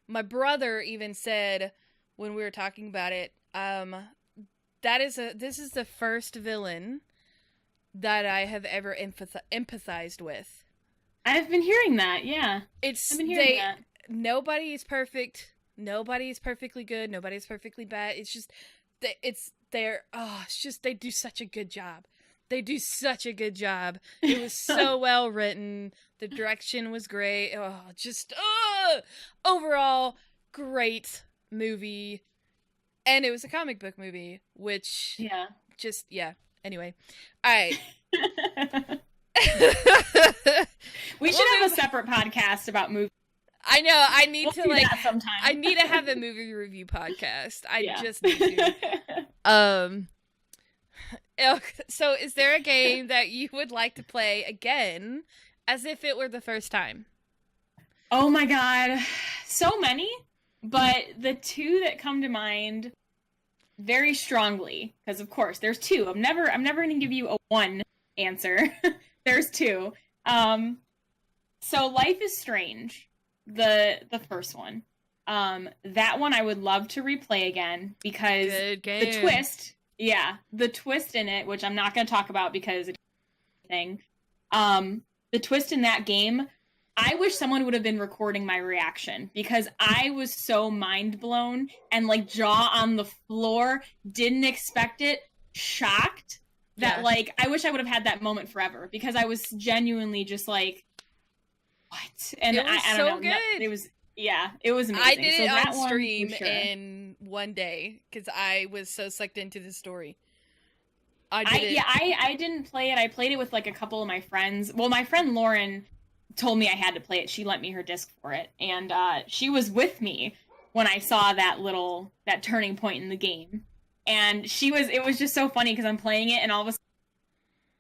my brother even said, when we were talking about it. This is the first villain that I have ever empathized with. I've been hearing that, yeah. I've been hearing that. Nobody is perfect. Nobody is perfectly good. Nobody is perfectly bad. It's just, they do such a good job. They do such a good job. It was so well written. The direction was great. Overall, great movie. And it was a comic book movie, which anyway. All right. We should have a separate podcast about movies. I know. I need to that sometime. I need to have a movie review podcast. I just need to. So is there a game that you would like to play again as if it were the first time? Oh my god. So many, but the two that come to mind very strongly, because of course there's two. I'm never going to give you a one answer. There's two. So Life is Strange, the first one. That one I would love to replay again because the twist in it, which I'm not going to talk about because it's a thing. The twist in that game, I wish someone would have been recording my reaction because I was so mind blown and like jaw on the floor, didn't expect it, shocked that like I wish I would have had that moment forever because I was genuinely just like, what? And it was I don't know. Good. It was amazing. I did it on stream in one day because I was so sucked into the story. I didn't play it. I played it with like a couple of my friends. Well, my friend Lauren told me I had to play it. She lent me her disc for it, and she was with me when I saw that turning point in the game. And it was just so funny because I'm playing it and all of a sudden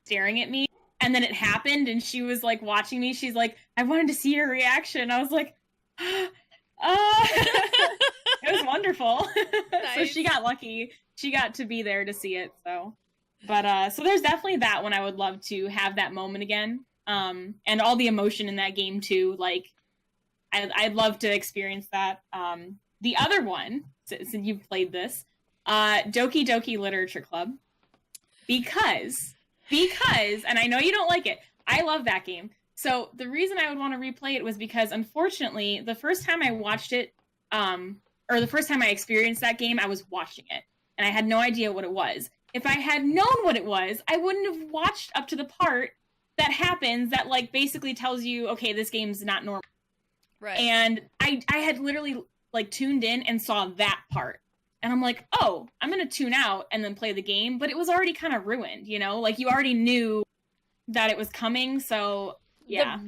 staring at me, and then it happened and she was like watching me. She's like, I wanted to see your reaction. I was like, it was wonderful. Nice. So she got lucky. She got to be there to see it. So there's definitely that one. I would love to have that moment again. And all the emotion in that game too. Like I'd love to experience that. The other one, since you've played this, Doki Doki Literature Club, because, and I know you don't like it, I love that game. So the reason I would want to replay it was because, unfortunately, the first time I watched it, or the first time I experienced that game, I was watching it, and I had no idea what it was. If I had known what it was, I wouldn't have watched up to the part that happens that, like, basically tells you, okay, this game's not normal. Right. And I had literally, like, tuned in and saw that part. And I'm like, oh, I'm going to tune out and then play the game. But it was already kind of ruined, you know? Like, you already knew that it was coming, so, yeah.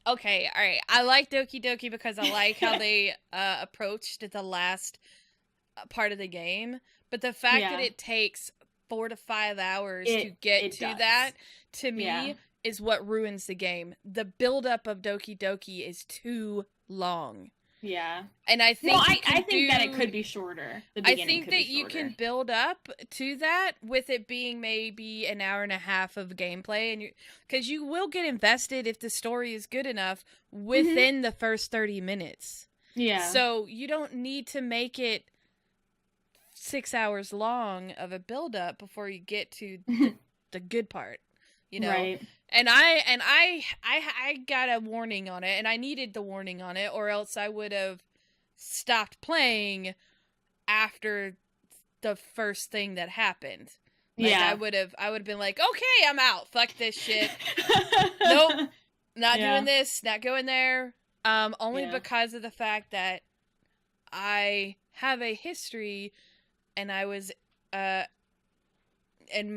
Okay, all right. I like Doki Doki because I like how they approached the last part of the game. But the fact that it takes 4 to 5 hours to get to that, to me, is what ruins the game. The buildup of Doki Doki is too long. Yeah. And I think I think that it could be shorter. I think that you can build up to that with it being maybe an hour and a half of gameplay, and because you will get invested if the story is good enough within the first 30 minutes. Yeah. So you don't need to make it 6 hours long of a build up before you get to the good part, you know. Right. And I got a warning on it, and I needed the warning on it, or else I would have stopped playing after the first thing that happened. Like, I would have been like, okay, I'm out. Fuck this shit. Nope, not doing this. Not going there. Only because of the fact that I have a history, and I was, and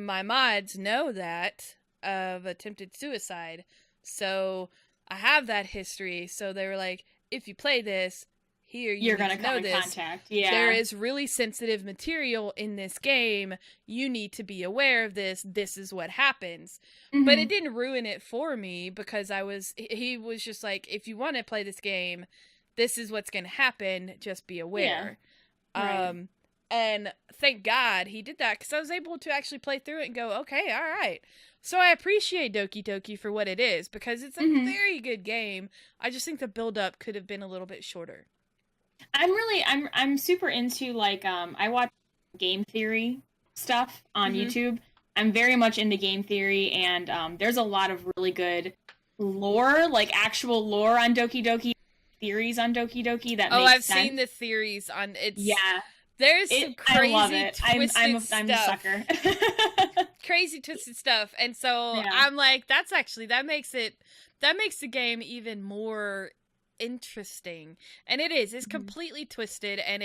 my mods know that, of attempted suicide. So I have that history. So they were like, if you play this, you're gonna come in contact. Yeah. There is really sensitive material in this game. You need to be aware of this. This is what happens. But it didn't ruin it for me because he was just like, if you want to play this game, this is what's gonna happen. Just be aware. Yeah. Right. And thank God he did that because I was able to actually play through it and go, okay, all right. So I appreciate Doki Doki for what it is because it's a very good game. I just think the build-up could have been a little bit shorter. I'm super into like I watch game theory stuff on YouTube. I'm very much into game theory, and there's a lot of really good lore, like actual lore on Doki Doki, theories on Doki Doki that makes I've sense. seen the theories on it's. Yeah, there's some crazy, I love it. I'm a stuff. sucker. Crazy twisted stuff, and so I'm like, that makes the game even more interesting, and it's completely twisted, and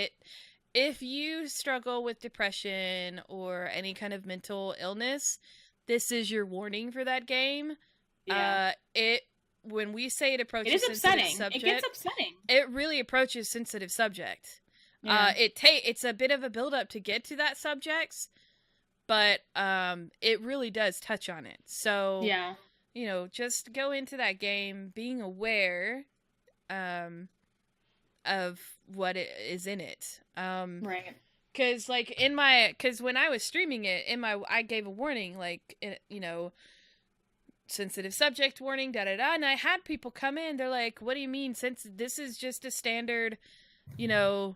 if you struggle with depression or any kind of mental illness, this is your warning for that game. When we say it approaches sensitive subject, it gets upsetting. It really approaches sensitive subject. It's a bit of a build up to get to that subject, but it really does touch on it. So just go into that game being aware of what it is in it. Right. Because when I was streaming it, I gave a warning, like, sensitive subject warning, da-da-da, and I had people come in, they're like, what do you mean, since this is just a standard weeb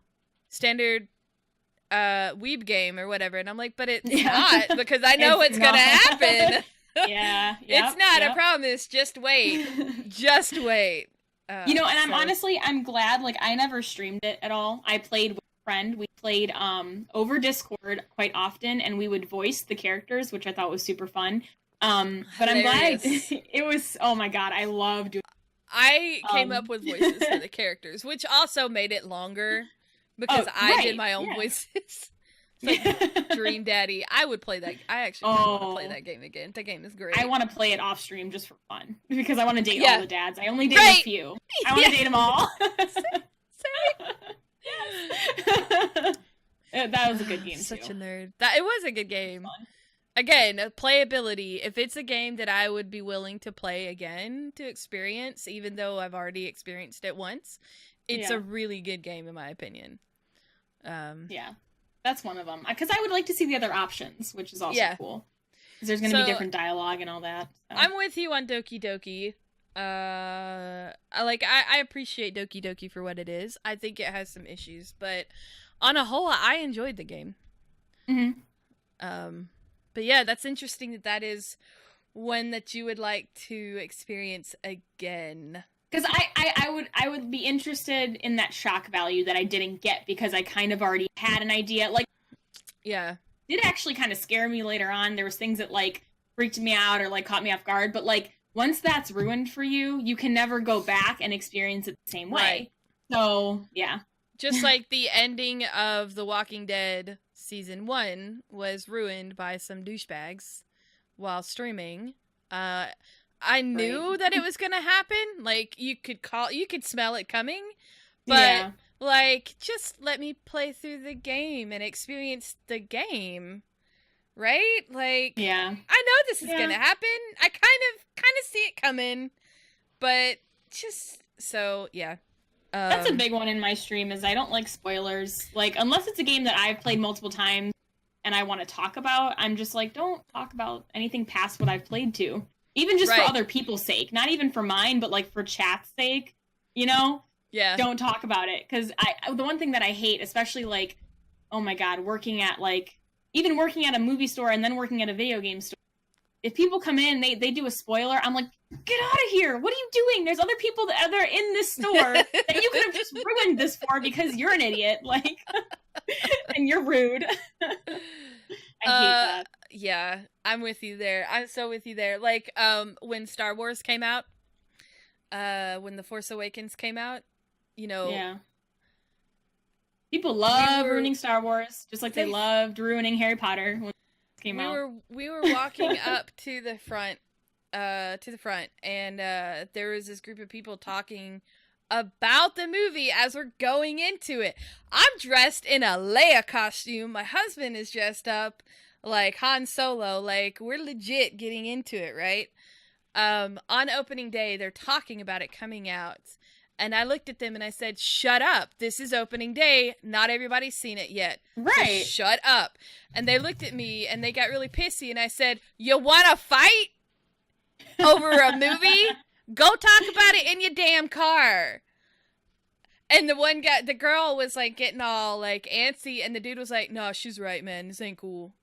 game or whatever, and I'm like, but it's not, because I know what's gonna happen. It's not a promise, just wait. Just wait. And I'm glad, like, I never streamed it at all. I played with a friend. We played over Discord quite often, and we would voice the characters, which I thought was super fun. But I'm glad it was, oh my god, I loved doing it. I came up with voices for the characters, which also made it longer, because I did my own voices. Like Dream Daddy. I would play that. I actually want to play that game again. That game is great. I want to play it off stream just for fun, because I want to date all the dads. I only date a few. I want to date them all. That was a good game. Such a nerd. It was a good game. Again, playability. If it's a game that I would be willing to play again to experience, even though I've already experienced it once, it's a really good game in my opinion. That's one of them. Because I would like to see the other options, which is also cool. Because there's going to be different dialogue and all that. So. I'm with you on Doki Doki. I appreciate Doki Doki for what it is. I think it has some issues, but on a whole, I enjoyed the game. But yeah, that's interesting that is one that you would like to experience again. Because I would be interested in that shock value that I didn't get, because I kind of already had an idea. Like, it did actually kind of scare me later on. There was things that like freaked me out or like caught me off guard. But like once that's ruined for you, you can never go back and experience it the same way. Right. So just like the ending of The Walking Dead season 1 was ruined by some douchebags while streaming. I knew that it was gonna happen. Like, you could smell it coming, but like, just let me play through the game and experience the game, right? Like, I know this is gonna happen. I kind of see it coming, but just that's a big one in my stream. Is I don't like spoilers. Like, unless it's a game that I've played multiple times and I want to talk about, I'm just like, don't talk about anything past what I've played to. Even just for other people's sake. Not even for mine, but like for chat's sake, don't talk about it. Because the one thing that I hate, especially like, oh my god, working at a movie store and then working at a video game store, if people come in, they do a spoiler, I'm like, get out of here, what are you doing? There's other people that are in this store that you could have just ruined this for because you're an idiot, like, and you're rude. I hate that. Yeah, I'm with you there. I'm so with you there. Like, when Star Wars came out, when The Force Awakens came out, people love ruining Star Wars, just like they loved ruining Harry Potter when it came out. We were walking up to the front, and there was this group of people talking about the movie as we're going into it. I'm dressed in a Leia costume. My husband is dressed up like Han Solo. Like, we're legit getting into it, right? On opening day, they're talking about it coming out. And I looked at them and I said, shut up. This is opening day. Not everybody's seen it yet. Right. Just shut up. And they looked at me and they got really pissy. And I said, you want to fight over a movie? Go talk about it in your damn car. And the one guy, the girl was like getting all like antsy, and the dude was like, "No, she's right, man. This ain't cool."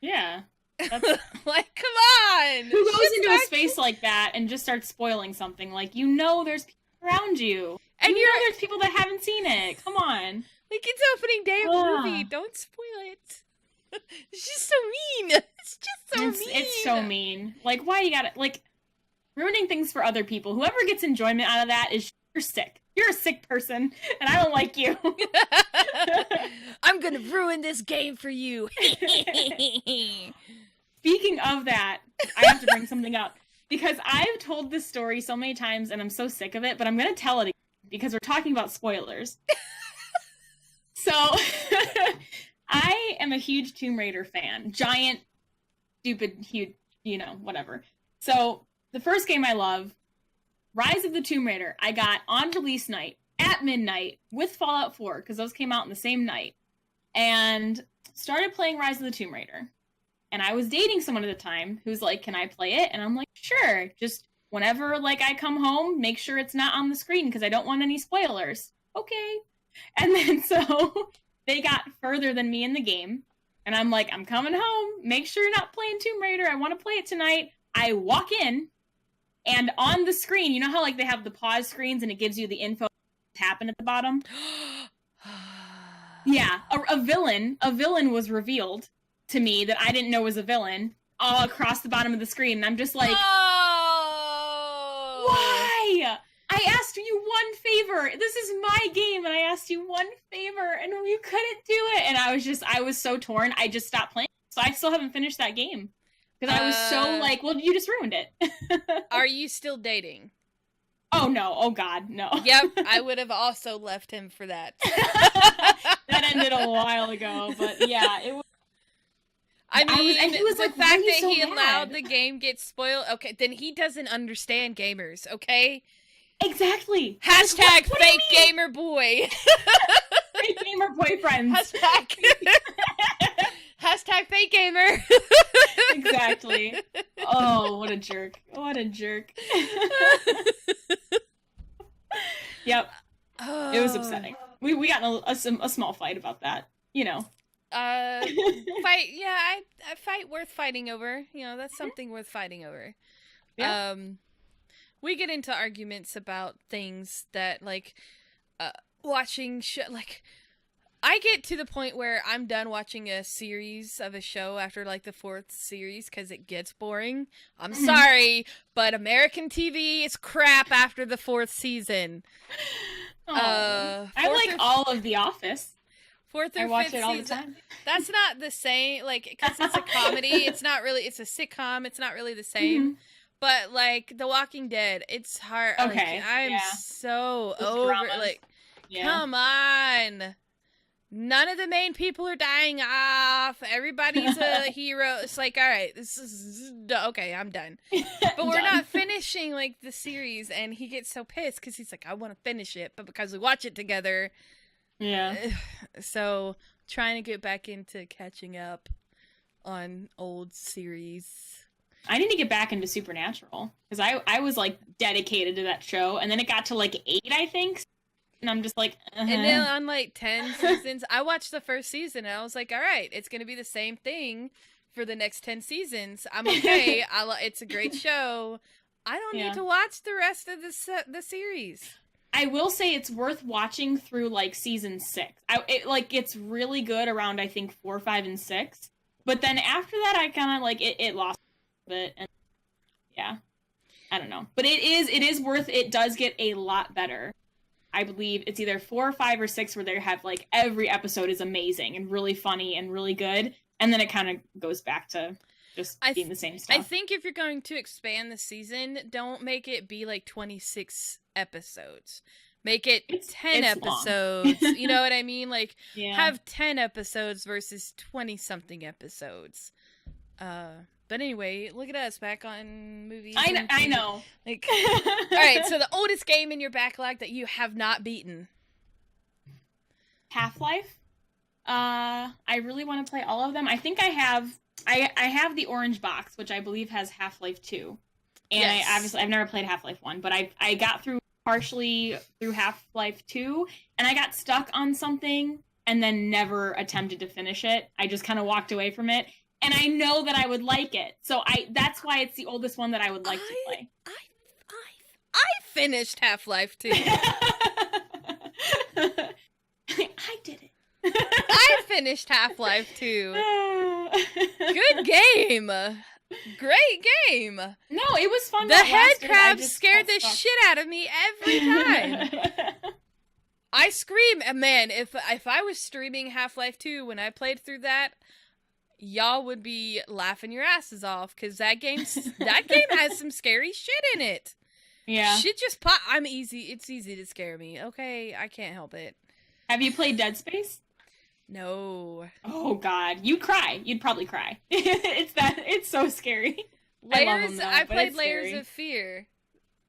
Yeah. That's... Like, come on. Who goes into a space like that and just starts spoiling something? Like, there's people around you. And there's people that haven't seen it. Come on. Like, it's opening day of the movie. Don't spoil it. It's just so mean. It's just so mean. It's so mean. Like, why you gotta, like, ruining things for other people. Whoever gets enjoyment out of that you're sick. You're a sick person, and I don't like you. I'm gonna ruin this game for you. Speaking of that, I have to bring something up. Because I've told this story so many times, and I'm so sick of it, but I'm gonna tell it again, because we're talking about spoilers. So, I am a huge Tomb Raider fan. Giant, stupid, huge, whatever. So, the first game I love, Rise of the Tomb Raider, I got on release night at midnight with Fallout 4, because those came out in the same night, and started playing Rise of the Tomb Raider. And I was dating someone at the time who's like, "Can I play it?" And I'm like, "Sure. Just whenever like I come home, make sure it's not on the screen because I don't want any spoilers." Okay. And then so they got further than me in the game. And I'm like, "I'm coming home. Make sure you're not playing Tomb Raider. I want to play it tonight." I walk in, and on the screen, you know how like they have the pause screens and it gives you the info happen at the bottom? Yeah, a villain was revealed to me that I didn't know was a villain all across the bottom of the screen. And I'm just like, oh! Why? I asked you one favor. This is my game, and I asked you one favor, and you couldn't do it. And I was so torn. I just stopped playing. So I still haven't finished that game. Because I was so like, well, you just ruined it. Are you still dating? Oh, no. Oh, God, no. Yep, I would have also left him for that. That ended a while ago, but yeah, it was. I mean, he was the like, fact that so he mad? allowed the game get spoiled, okay, then he doesn't understand gamers, okay? Exactly. Hashtag fake gamer boy. Fake gamer boyfriends. Hashtag fake gamer. Exactly. Oh, what a jerk. What a jerk. Yep. Oh. It was upsetting. We got in a small fight about that, fight, yeah, I fight worth fighting over. That's something worth fighting over. Yeah. We get into arguments about things that, like, watching like, I get to the point where I'm done watching a series of a show after, like, the 4th series because it gets boring. I'm sorry, but American TV is crap after the 4th season. I like all of The Office. 4th or 5th I watch it all season. the time. That's not the same, like, because it's a comedy. It's not really, it's a sitcom. It's not really the same. Mm-hmm. But, like, The Walking Dead, it's hard. Okay. Like, I'm so over, dramas. like, come on. None of the main people are dying off. Everybody's a hero. It's like, all right, this is, okay, I'm done. But we're not finishing, like, the series, and he gets so pissed because he's like, I want to finish it, but because we watch it together. Yeah. So, trying to get back into catching up on old series. I need to get back into Supernatural because I was like dedicated to that show, and then it got to like 8, I think, and I'm just like, And then on like 10 seasons, I watched the first season, and I was like, all right, it's gonna be the same thing for the next 10 seasons. I'm okay. It's a great show. I don't need to watch the rest of the series. I will say it's worth watching through like season 6. It's really good around, I think, 4, 5, and 6. But then after that, I kind of like it lost a bit, and yeah, I don't know. But it is worth. It does get a lot better. I believe it's either 4, 5, or 6 where they have like every episode is amazing and really funny and really good, and then it kind of goes back to just being the same stuff. I think if you're going to expand the season, don't make it be like 26 episodes. Make it 10 episodes. You know what I mean? Like, have 10 episodes versus 20-something episodes. But anyway, look at us back on movies. I know. Like, all right, so the oldest game in your backlog that you have not beaten. Half-Life. I really want to play all of them. I think I have the orange box, which I believe has Half-Life 2. And yes. I've never played Half-Life 1, but I got through partially through Half-Life 2, and I got stuck on something and then never attempted to finish it. I just kind of walked away from it, and I know that I would like it. So that's why it's the oldest one that I would like to play. I finished Half-Life 2. I did it. I finished Half-Life 2. Good game. Great game. No, it was fun. The head crab scared the shit out of me every time. I scream, and man, if I was streaming Half-Life 2 when I played through that, y'all would be laughing your asses off, because that game has some scary shit in it. Yeah. Shit just pop. It's easy to scare me. Okay, I can't help it. Have you played Dead Space? No. Oh God, you'd cry. You'd probably cry. It's so scary. I played Layers of Fear.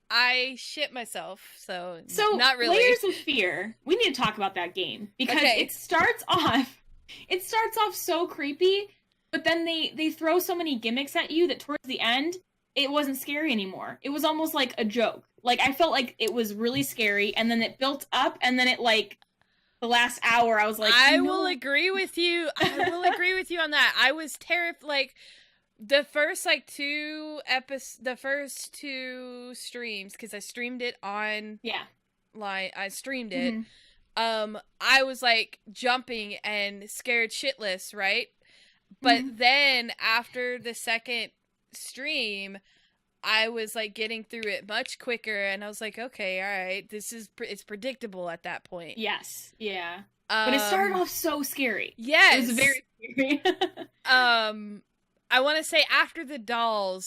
I shit myself, so not really. Layers of Fear. We need to talk about that game because it starts off so creepy, but then they throw so many gimmicks at you that towards the end it wasn't scary anymore. It was almost like a joke. Like I felt like it was really scary, and then it built up, and then it the last hour I was like, I will agree with you. I will agree with you on that. I was terrified. Like the first the first two streams, because I streamed it on I streamed it. Mm-hmm. I was like jumping and scared shitless, right? But then after the second stream, I was like getting through it much quicker, and I was like, okay, all right, it's predictable at that point. Yes, yeah. But it started off so scary. Yes, it was very scary. I want to say after the doll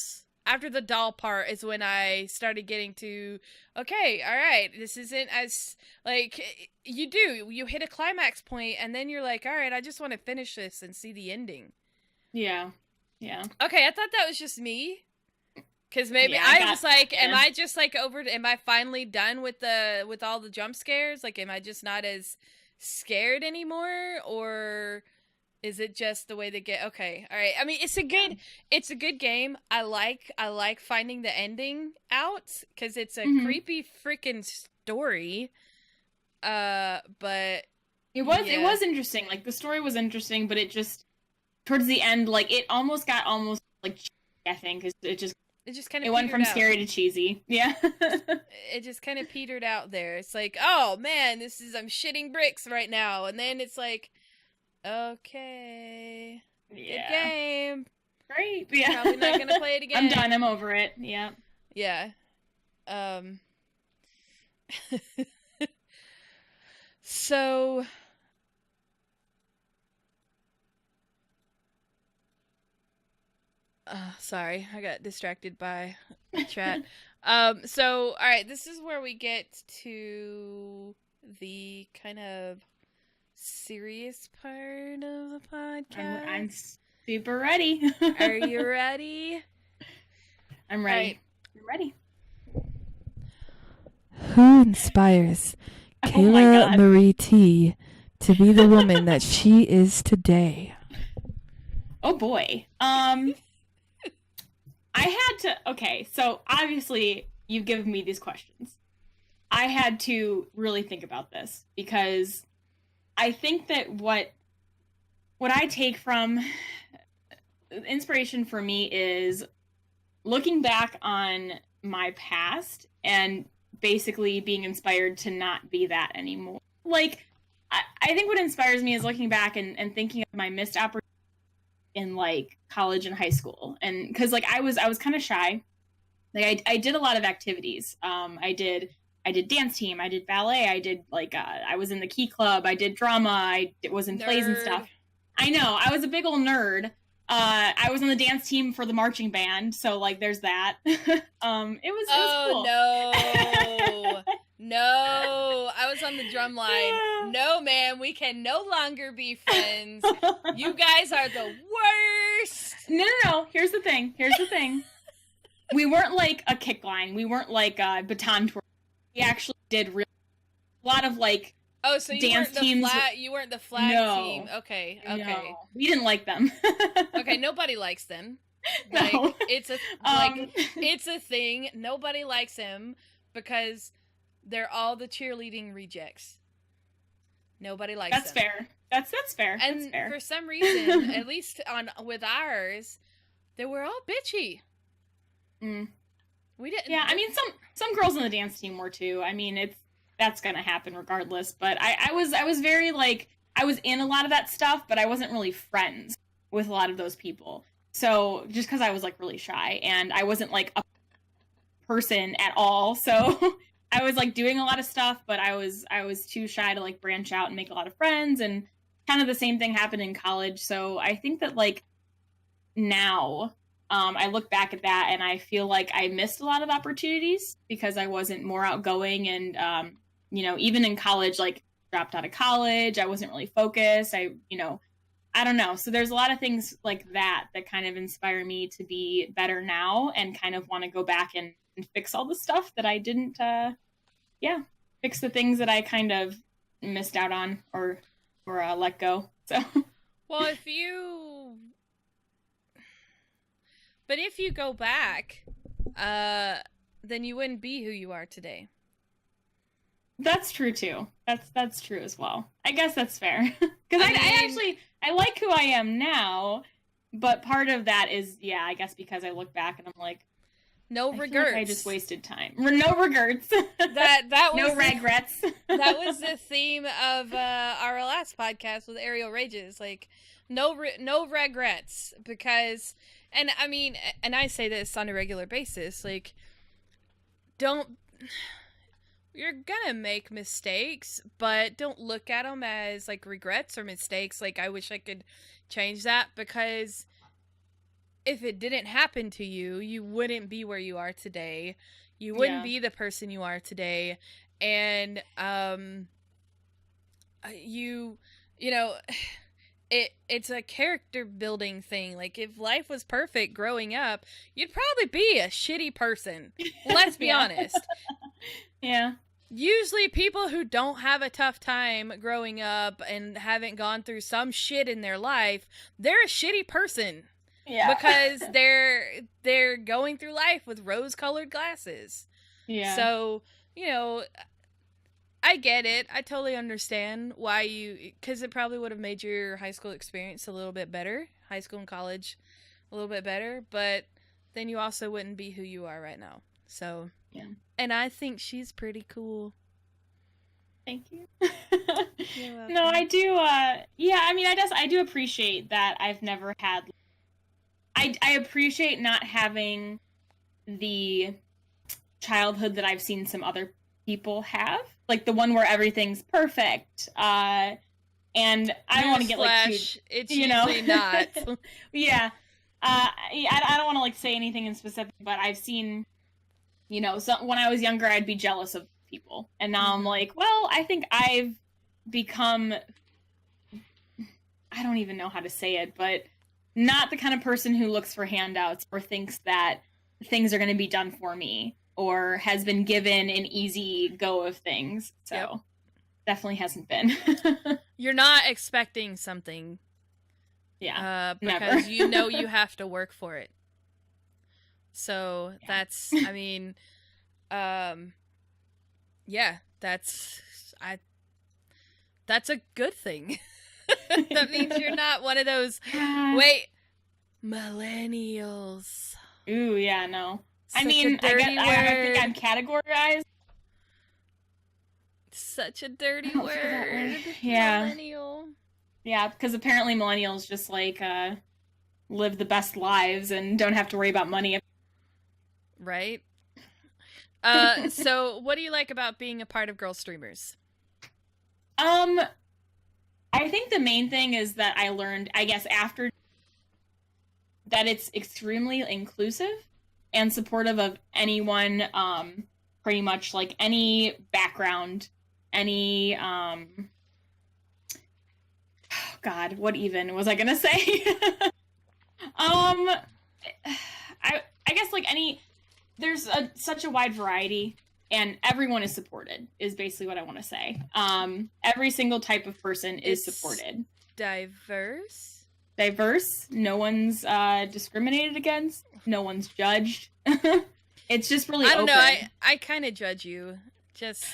part is when I started getting to, okay, all right, this isn't as like you hit a climax point, and then you're like, all right, I just want to finish this and see the ending. Yeah. Okay, I thought that was just me. Because maybe I was like, am I just like am I finally done with all the jump scares? Like, am I just not as scared anymore? Or is it just the way they get, okay, all right. I mean, it's a good game. I like finding the ending out, because it's a creepy freaking story. But it was interesting. Like, the story was interesting, but it just, towards the end, like, it got like, I think, because it went from scary to cheesy. Yeah. It just kind of petered out there. It's like, oh man, I'm shitting bricks right now. And then it's like, okay. Yeah. Good game. Great. Yeah. Probably not gonna play it again. I'm done. I'm over it. Yeah. Yeah. So sorry, I got distracted by the chat. So, all right, this is where we get to the kind of serious part of the podcast. I'm super ready. Are you ready? I'm ready. Right. I'm ready. Who inspires KaylaMarieTea to be the woman that she is today? Oh boy. I had to, okay, so obviously you've given me these questions. I had to really think about this, because I think that what I take from inspiration for me is looking back on my past and basically being inspired to not be that anymore. Like, I think what inspires me is looking back and thinking of my missed opportunities in like college and high school, and because like I was kind of shy. Like I did a lot of activities. I did dance team, I did ballet, I did like I was in the key club, I did drama, I was in plays and stuff. I know, I was a big old nerd. I was on the dance team for the marching band, so like there's that. It was cool. No. No, I was on the drum line. No, man, we can no longer be friends. You guys are the worst. No. Here's the thing. We weren't like a kick line. We weren't like a baton twirl. We actually did a lot of like so dance teams. You weren't the flag team. Okay. No. We didn't like them. Okay, nobody likes them. Like, no. It's a thing. Nobody likes him because They're all the cheerleading rejects. Nobody likes That's them. fair. That's fair. And that's fair. for some reason, at least with ours, they were all bitchy. Mm. We didn't. Yeah, I mean, some girls on the dance team were too. I mean, that's gonna happen regardless. But I was very like, I was in a lot of that stuff, but I wasn't really friends with a lot of those people. So just because I was like really shy and I wasn't like a person at all, so I was like doing a lot of stuff, but I was too shy to like branch out and make a lot of friends. And kind of the same thing happened in college. So I think that like now I look back at that and I feel like I missed a lot of opportunities because I wasn't more outgoing. And even in college, like dropped out of college, I wasn't really focused. I don't know. So there's a lot of things like that kind of inspire me to be better now and kind of want to go back and fix all the stuff that I didn't, fix the things that I kind of missed out on or let go. So, well, if you go back, then you wouldn't be who you are today. That's true too. That's true as well. I guess that's fair. Because I like who I am now, but part of that is, I guess because I look back and I'm like, no regrets. I just wasted time. No regrets. That was no regrets. That was the theme of our last podcast with Ariel Rages. Like, no regrets, because, and I mean, and I say this on a regular basis. Like, you're gonna make mistakes, but don't look at them as like regrets or mistakes. Like, I wish I could change that, because if it didn't happen to you, you wouldn't be where you are today. You wouldn't be the person you are today. And it's a character building thing. Like, if life was perfect growing up, you'd probably be a shitty person. Let's be honest. Yeah. Usually people who don't have a tough time growing up and haven't gone through some shit in their life, they're a shitty person. Yeah. Because they're going through life with rose-colored glasses. Yeah. So, I get it. I totally understand why because it probably would have made your high school experience a little bit better. High school and college a little bit better. But then you also wouldn't be who you are right now. So, yeah. And I think she's pretty cool. Thank you. No, I do. I mean, I do appreciate that I've never had. I appreciate not having the childhood that I've seen some other people have, like the one where everything's perfect. And I don't want to get like too, it's usually not. Yeah. I don't want to like say anything in specific, but I've seen, so when I was younger, I'd be jealous of people, and now I'm like, well, I think I've become, I don't even know how to say it, but not the kind of person who looks for handouts or thinks that things are going to be done for me or has been given an easy go of things. So definitely hasn't been. You're not expecting something. Yeah. Because never. You have to work for it. So that's, I mean, that's a good thing. That means you're not one of those, millennials. Ooh, yeah, no. I think I'm categorized. Such a dirty word. Yeah. Millennial. Yeah, because apparently millennials just like live the best lives and don't have to worry about money. Right. So what do you like about being a part of Girlstreamers? I think the main thing is that I learned, I guess, after that it's extremely inclusive and supportive of anyone, pretty much like any background, any, God, what even was I gonna say? I guess like there's such a wide variety, and everyone is supported, is basically what I want to say. Every single type of person is supported. Diverse? No one's discriminated against. No one's judged. It's just really open. I don't know. I kind of judge you. Just,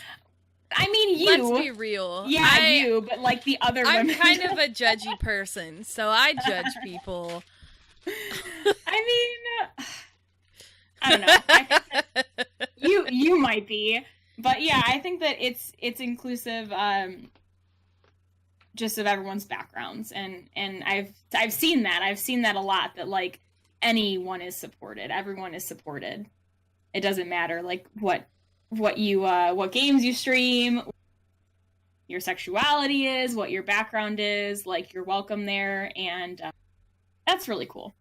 I mean, you. let's be real. Yeah, you, but like the other women. I'm kind of a judgy person, so I judge people. I mean, I don't know. I think that you might be, but yeah, I think that it's inclusive, just of everyone's backgrounds, and I've seen that. I've seen that a lot. That like anyone is supported. Everyone is supported. It doesn't matter like what games you stream, your sexuality is, what your background is. Like you're welcome there, and that's really cool.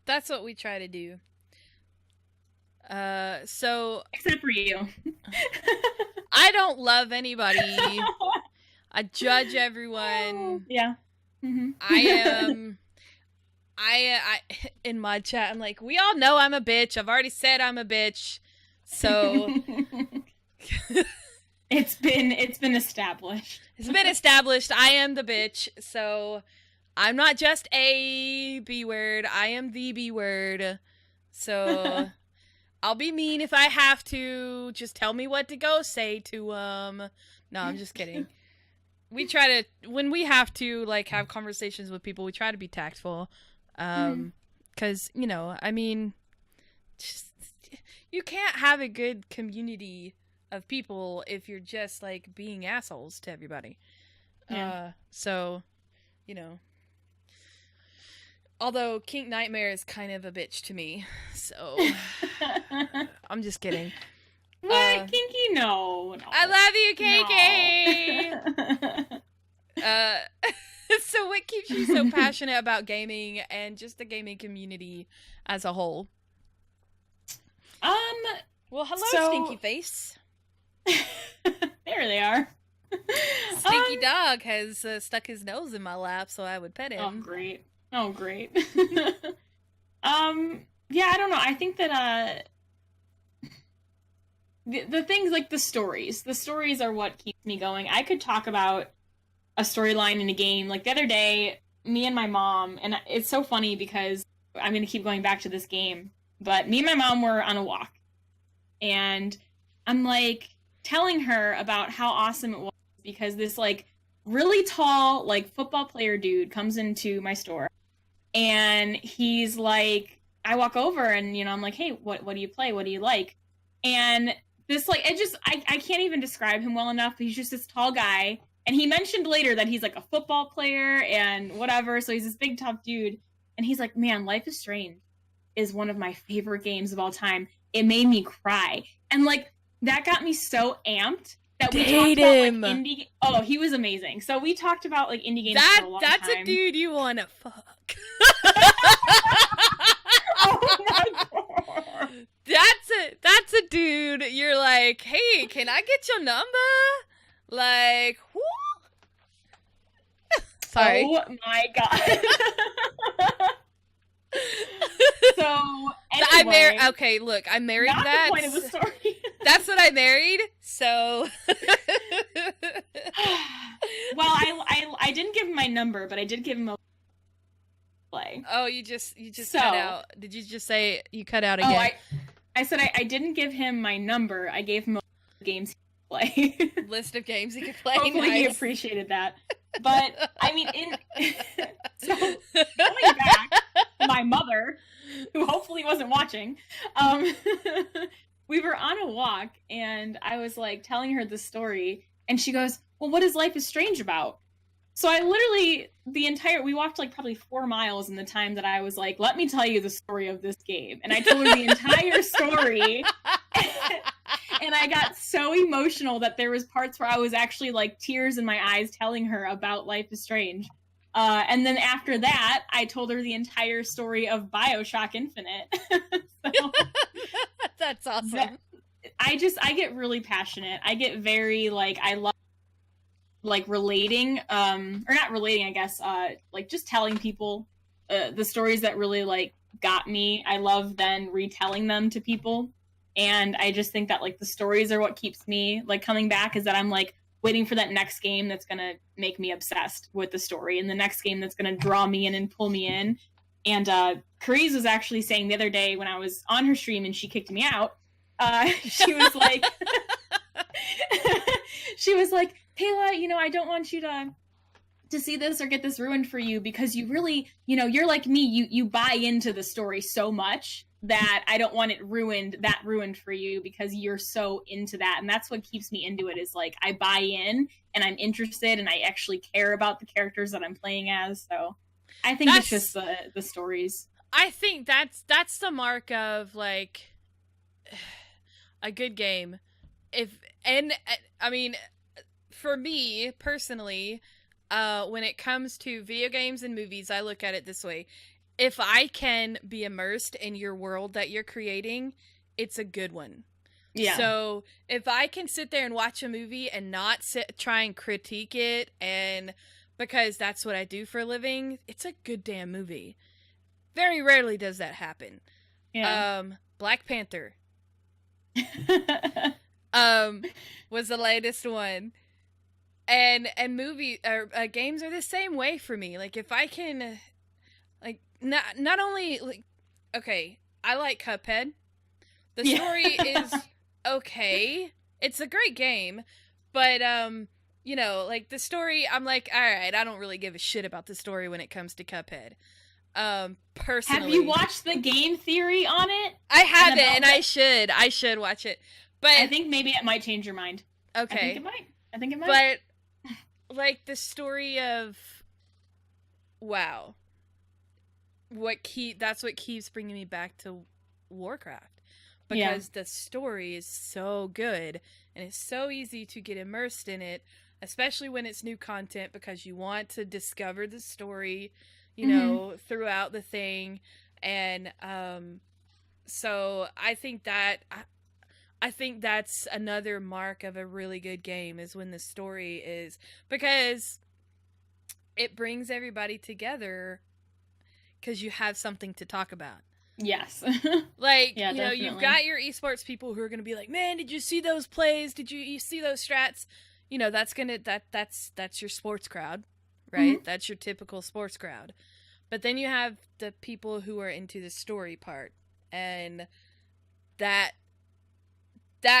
That's what we try to do. So Except for you. I don't love anybody. I judge everyone. Yeah. Mm-hmm. I in my chat, I'm like, we all know I'm a bitch. I've already said I'm a bitch. So it's been established. It's been established. I am the bitch. So I'm not just a B word. I am the B word. So I'll be mean if I have to. Just tell me what to go say to No, I'm just kidding. We try to, when we have to like have conversations with people, we try to be tactful. 'Cause, you know, I mean, just, you can't have a good community of people if you're just like being assholes to everybody. Yeah. So, you know, although Kink Nightmare is kind of a bitch to me, so I'm just kidding. What? Kinky? No. I love you, KK! So what keeps you so passionate about gaming and just the gaming community as a whole? Well, hello, Stinky Face. There they are. Stinky Dog has stuck his nose in my lap, so I would pet him. Oh, great. Yeah, I don't know. I think that the things like the stories are what keeps me going. I could talk about a storyline in a game. Like the other day, me and my mom, and it's so funny because I'm going to keep going back to this game, but me and my mom were on a walk, and I'm like telling her about how awesome it was because this like really tall like football player dude comes into my store, and he's like, I walk over and, you know, I'm like, hey, what do you play? What do you like? And this like, I can't even describe him well enough. He's just this tall guy. And he mentioned later that he's like a football player and whatever. So he's this big tough dude. And he's like, man, Life is Strange is one of my favorite games of all time. It made me cry. And like, that got me so amped that we talked about like indie. Oh, he was amazing. So we talked about like indie games for a long time. That's a dude you want to fuck. Oh my god. That's a dude you're like, hey, can I get your number? Like, whoo. Sorry. Oh my god. So anyway, okay, look, I married not that. The point of the story. That's what I married. So. Well, I didn't give him my number, but I did give him a play. Oh, you just cut out. Did you just say you cut out again? Oh, I said I didn't give him my number. I gave him a games he could play. List of games he could play. Hopefully he appreciated that. But I mean, so going back, my mother, who hopefully wasn't watching, we were on a walk and I was like telling her the story, and she goes, "Well, what is Life is Strange about?" So I literally we walked like probably 4 miles in the time that I was like, let me tell you the story of this game. And I told her the entire story. And I got so emotional that there was parts where I was actually like tears in my eyes telling her about Life is Strange. And then after that, I told her the entire story of BioShock Infinite. So, that's awesome. I get really passionate. I get very like, I love like relating, or not relating, I guess, like just telling people the stories that really like got me. I love then retelling them to people. And I just think that like the stories are what keeps me like coming back, is that I'm like waiting for that next game that's going to make me obsessed with the story, and the next game that's going to draw me in and pull me in. And Carice was actually saying the other day when I was on her stream and she kicked me out, she was like, she was like, Kayla, you know, I don't want you to see this or get this ruined for you, because you really, you know, you're like me, you buy into the story so much that I don't want it ruined for you, because you're so into that. And that's what keeps me into it, is like I buy in and I'm interested and I actually care about the characters that I'm playing as. So I think it's just the stories. I think that's the mark of like a good game. I mean, for me personally, when it comes to video games and movies, I look at it this way. If I can be immersed in your world that you're creating, it's a good one. Yeah. So if I can sit there and watch a movie and not try and critique it, and because that's what I do for a living, it's a good damn movie. Very rarely does that happen. Yeah. Black Panther was the latest one. And movie or games are the same way for me. Like if I can, like not only like, okay, I like Cuphead. The story is okay. It's a great game, but you know, like the story, I'm like, all right, I don't really give a shit about the story when it comes to Cuphead. Personally, have you watched the game theory on it? I haven't, and I should watch it. But I think maybe it might change your mind. Okay, I think it might. But like the story of that's what keeps bringing me back to Warcraft, because the story is so good and it's so easy to get immersed in it, especially when it's new content, because you want to discover the story, you know, throughout the thing. And so I think that's another mark of a really good game, is when the story is, because it brings everybody together because you have something to talk about. Yes. Like, you know, definitely. You've got your esports people who are going to be like, man, did you see those plays? Did you see those strats? You know, that's your sports crowd, right? Mm-hmm. That's your typical sports crowd. But then you have the people who are into the story part, and that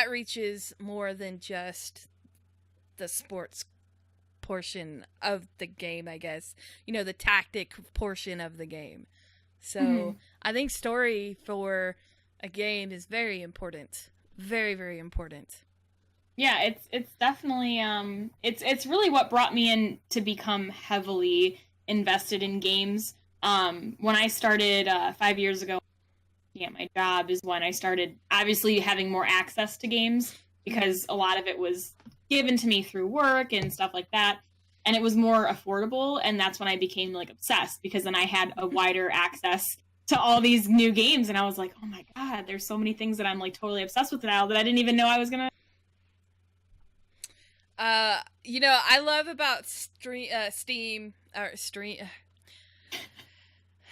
reaches more than just the sports portion of the game, I guess. You know, the tactic portion of the game. So I think story for a game is very important. Very, very important. Yeah, it's definitely it's really what brought me in to become heavily invested in games. When I started 5 years ago, my job is when I started obviously having more access to games, because a lot of it was given to me through work and stuff like that, and it was more affordable, and that's when I became like obsessed, because then I had a wider access to all these new games, and I was like, oh my god, there's so many things that I'm like totally obsessed with now that I didn't even know I was gonna. You know, I love about Steam or stream.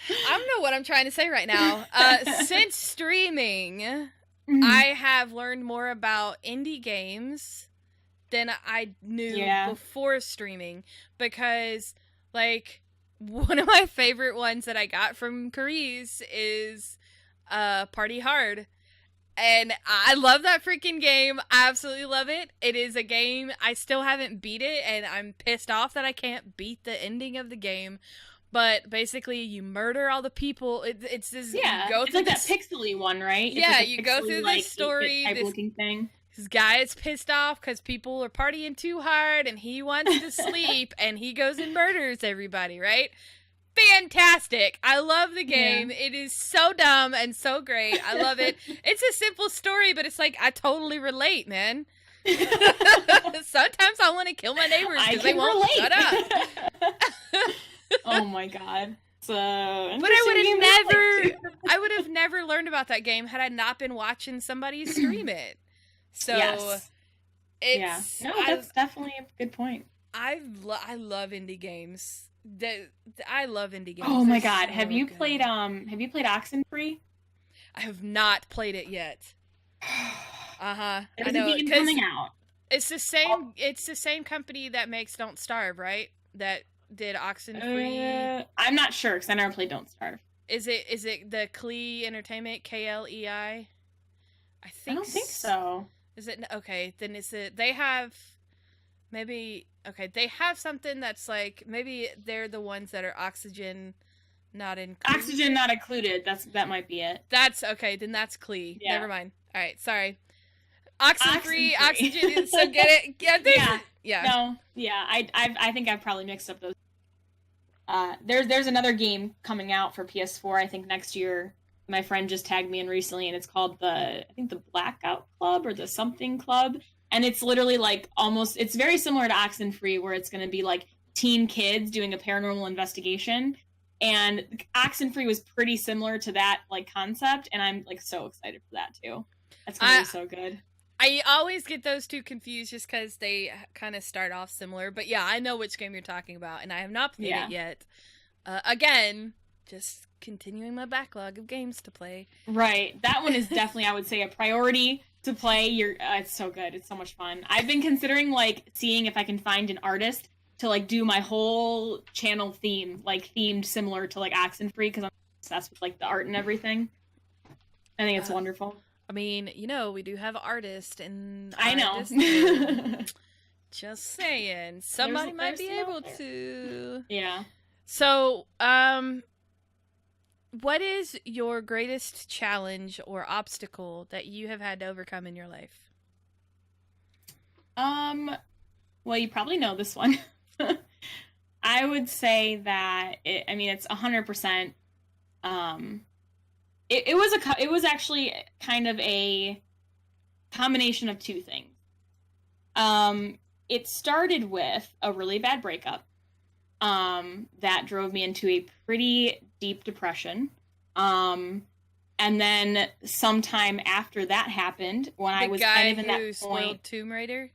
I don't know what I'm trying to say right now. Since streaming, I have learned more about indie games than I knew before streaming, because like one of my favorite ones that I got from Carice is Party Hard. And I love that freaking game. I absolutely love it. It is a game, I still haven't beat it, and I'm pissed off that I can't beat the ending of the game. But basically, you murder all the people. It's this. Yeah, you go it's like that pixely one, right? Yeah, like you go through this story. Type looking thing. This guy is pissed off because people are partying too hard, and he wants to sleep, and he goes and murders everybody. Right? Fantastic! I love the game. Yeah. It is so dumb and so great. I love it. It's a simple story, but it's like I totally relate, man. Sometimes I want to kill my neighbors because they won't shut up. Oh my god. But I would have never learned about that game had I not been watching somebody stream it. So that's definitely a good point. I love indie games. I love indie games. Oh my god, so have you played Oxenfree? I have not played it yet. I know, a game coming out. It's the same company that makes Don't Starve, right? That did Oxenfree. I'm not sure because I never played Don't Starve. Is it the Klee Entertainment, KLEI? I think I don't think so. Is it okay? Then is it? They have maybe okay. They have something that's like maybe they're the ones that are oxygen not included. Oxygen not included. That might be it. That's okay. Then that's Klee. Yeah. Never mind. All right. Sorry. Oxygen. Oxygen. So get it? Yeah. Yeah. No. Yeah. I think I've probably mixed up those. There's another game coming out for PS4. I think next year. My friend just tagged me in recently, and it's called the Blackout Club or the something club, and it's literally like it's very similar to Oxenfree, where it's going to be like teen kids doing a paranormal investigation, and Oxenfree was pretty similar to that like concept, and I'm like so excited for that too. That's going to be so good. I always get those two confused just because they kind of start off similar, but yeah, I know which game you're talking about, and I have not played it yet. Again, just continuing my backlog of games to play. Right. That one is definitely, I would say, a priority to play. It's so good. It's so much fun. I've been considering, like, seeing if I can find an artist to, like, do my whole channel theme, like, themed similar to, like, Oxenfree, because I'm obsessed with, like, the art and everything. I think it's wonderful. I mean, we do have artists, and I know. Just saying. Somebody might be able to. Yeah. So, what is your greatest challenge or obstacle that you have had to overcome in your life? Well, you probably know this one. I would say that it's 100%. It was actually kind of a combination of two things. It started with a really bad breakup. That drove me into a pretty deep depression. And then sometime after that happened, when I was kind of in that point, Tomb Raider.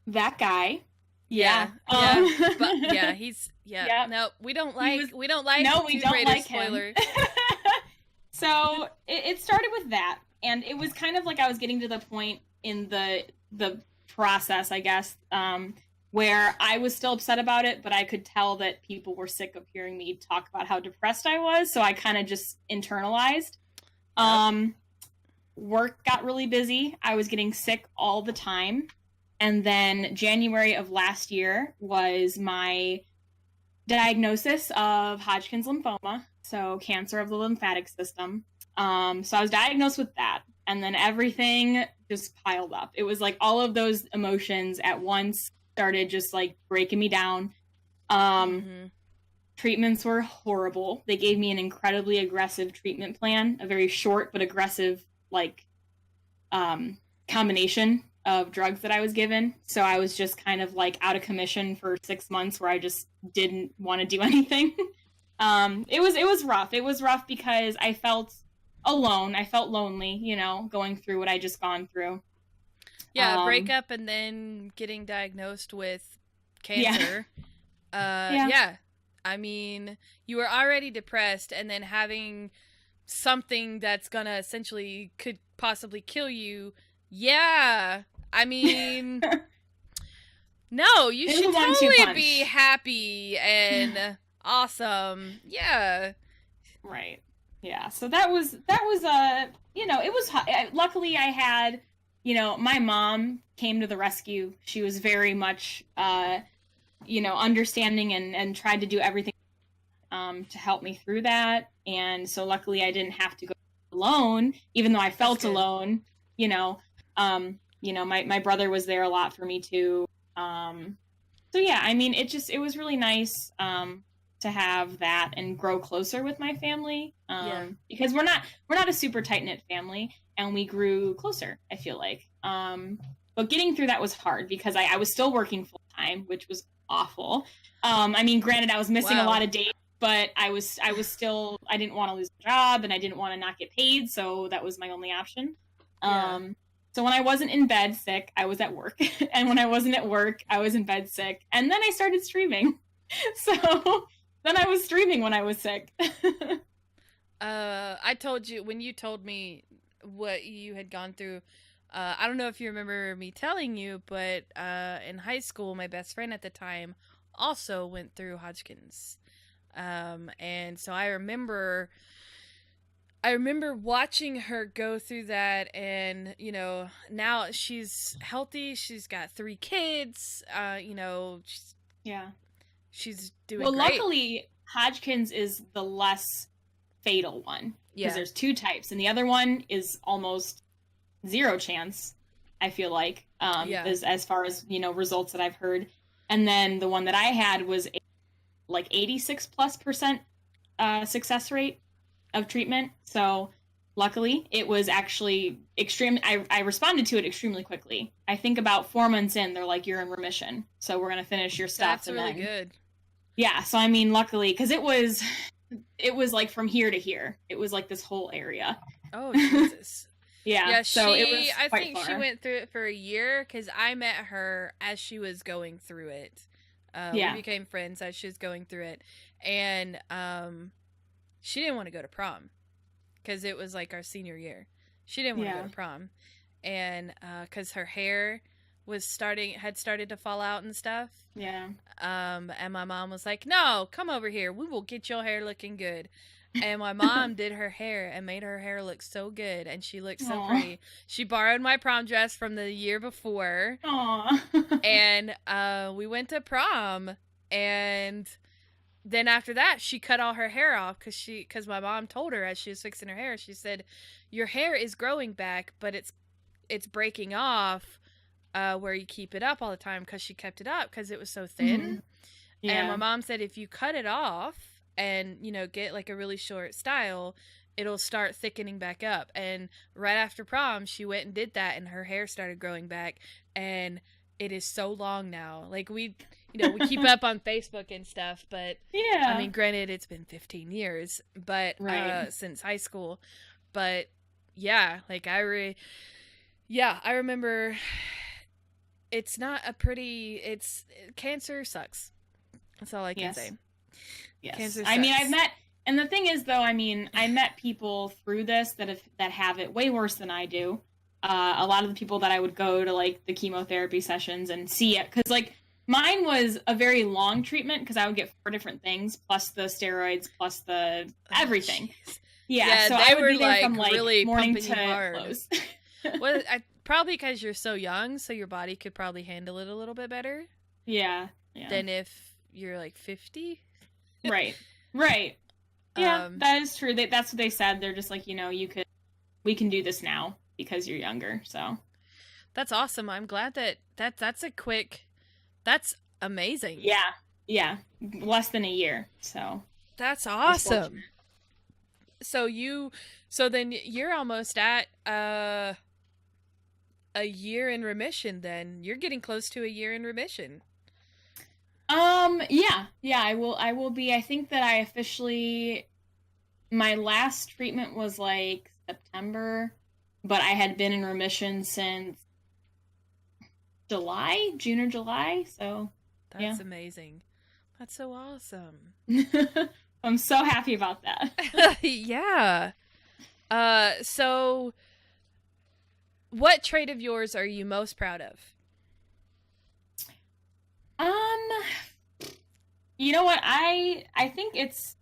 That guy, yeah. But yeah, he's No, we don't like no, we Tomb don't Raider like spoiler. him. So it started with that, and it was kind of like I was getting to the point in the process, I guess, where I was still upset about it, but I could tell that people were sick of hearing me talk about how depressed I was, so I kind of just internalized. Yep. Work got really busy. I was getting sick all the time. And then January of last year was my diagnosis of Hodgkin's lymphoma, so cancer of the lymphatic system. So I was diagnosed with that, and then everything just piled up. It was like all of those emotions at once started just like breaking me down. Treatments were horrible. They gave me an incredibly aggressive treatment plan, a very short but aggressive combination of drugs that I was given. So I was just kind of like out of commission for 6 months, where I just didn't want to do anything. It was rough. It was rough because I felt alone. I felt lonely, going through what I just gone through. Yeah, breakup and then getting diagnosed with cancer. Yeah. I mean, you were already depressed, and then having something that's gonna essentially could possibly kill you. Yeah. I mean, no, you should totally be happy and awesome. Yeah. Right. Yeah. So that was it was, luckily I had, my mom came to the rescue. She was very much, understanding and tried to do everything to help me through that. And so luckily I didn't have to go alone, even though I felt alone, my brother was there a lot for me too. So yeah, I mean, it was really nice, to have that and grow closer with my family. Because we're not a super tight knit family, and we grew closer, I feel like. But getting through that was hard because I was still working full time, which was awful. I mean, granted, I was missing a lot of days, but I was still, I didn't want to lose my job, and I didn't want to not get paid, so that was my only option. So when I wasn't in bed sick, I was at work, and when I wasn't at work, I was in bed sick, and then I started streaming. So then I was streaming when I was sick. I told you, when you told me what you had gone through, I don't know if you remember me telling you, but in high school, my best friend at the time also went through Hodgkin's. And so I remember watching her go through that, and now she's healthy. She's got 3 kids. She's doing well, great. Luckily, Hodgkin's is the less fatal one, because Yeah. there's 2 types, and the other one is almost 0 chance, I feel like, as far as results that I've heard. And then the one that I had was like 86+% success rate of treatment. So luckily, it was actually extreme. I responded to it extremely quickly. I think about 4 months in, they're like, "You're in remission, so we're gonna finish your stuff." That's really good. Yeah, so I mean, luckily, because it was like from here to here. It was like this whole area. Oh, Jesus. Yeah, so it was I quite think far. she went through it for a year, because I met her as she was going through it. We became friends as she was going through it. And she didn't want to go to prom, because it was like our senior year. She didn't want to go to prom. And because her hair had started to fall out and stuff. Yeah. And my mom was like, "No, come over here. We will get your hair looking good." And my mom did her hair and made her hair look so good, and she looked so pretty. She borrowed my prom dress from the year before. Aww. And we went to prom, and then after that, she cut all her hair off, because my mom told her as she was fixing her hair, she said, "Your hair is growing back, but it's breaking off where you keep it up all the time," because she kept it up because it was so thin. Mm-hmm. Yeah. And my mom said, if you cut it off and get like a really short style, it'll start thickening back up. And right after prom, she went and did that, and her hair started growing back, and it is so long now. Like, we keep up on Facebook and stuff, but yeah, I mean, granted, it's been 15 years, but since high school, but yeah, like I remember. It's not a pretty. Cancer sucks. That's all I can say. Yes. Cancer I mean, sucks. and the thing is, though, I mean, I met people through this that have it way worse than I do. A lot of the people that I would go to, like, the chemotherapy sessions and see it, because, like, mine was a very long treatment, because I would get 4 different things, plus the steroids, plus the everything. Yeah, so they I would were be there like from, like, really morning pumping to you hard. close. Well, probably because you're so young, so your body could probably handle it a little bit better. Yeah. Than if you're like 50. Right. Yeah, that is true. That's what they said. They're just like, we can do this now because you're younger. So that's awesome. I'm glad that's amazing. Yeah. Less than a year. So that's awesome. So then you're almost at a year in remission. Then you're getting close to a year in remission. Yeah, I will be. I think that I officially, my last treatment was like September, but I had been in remission since June or July. So that's amazing. That's so awesome. I'm so happy about that. Yeah. So what trait of yours are you most proud of? You know what? I think it's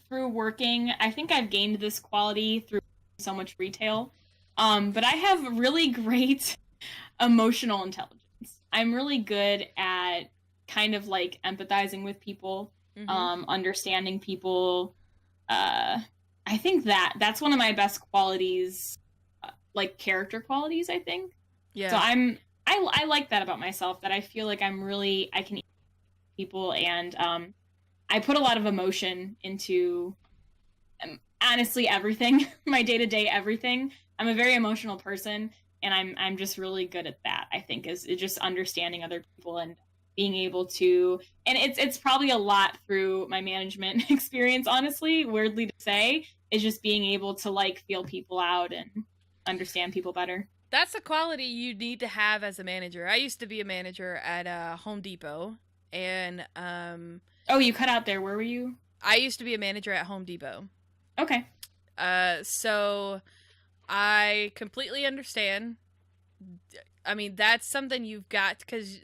through working. I think I've gained this quality through so much retail. But I have really great emotional intelligence. I'm really good at kind of like empathizing with people, understanding people. I think that's one of my best qualities, like character qualities, I think. Yeah. So I like that about myself, that I feel like I can people, and I put a lot of emotion into honestly everything, my day-to-day everything. I'm a very emotional person, and I'm just really good at that, I think, is just understanding other people and being able to, and it's probably a lot through my management experience, honestly, weirdly to say, is just being able to like feel people out and understand people better. That's a quality you need to have as a manager. I used to be a manager at Home Depot, and oh, you cut out there. Where were you? I used to be a manager at Home Depot. Okay. So I completely understand. I mean, that's something you've got, because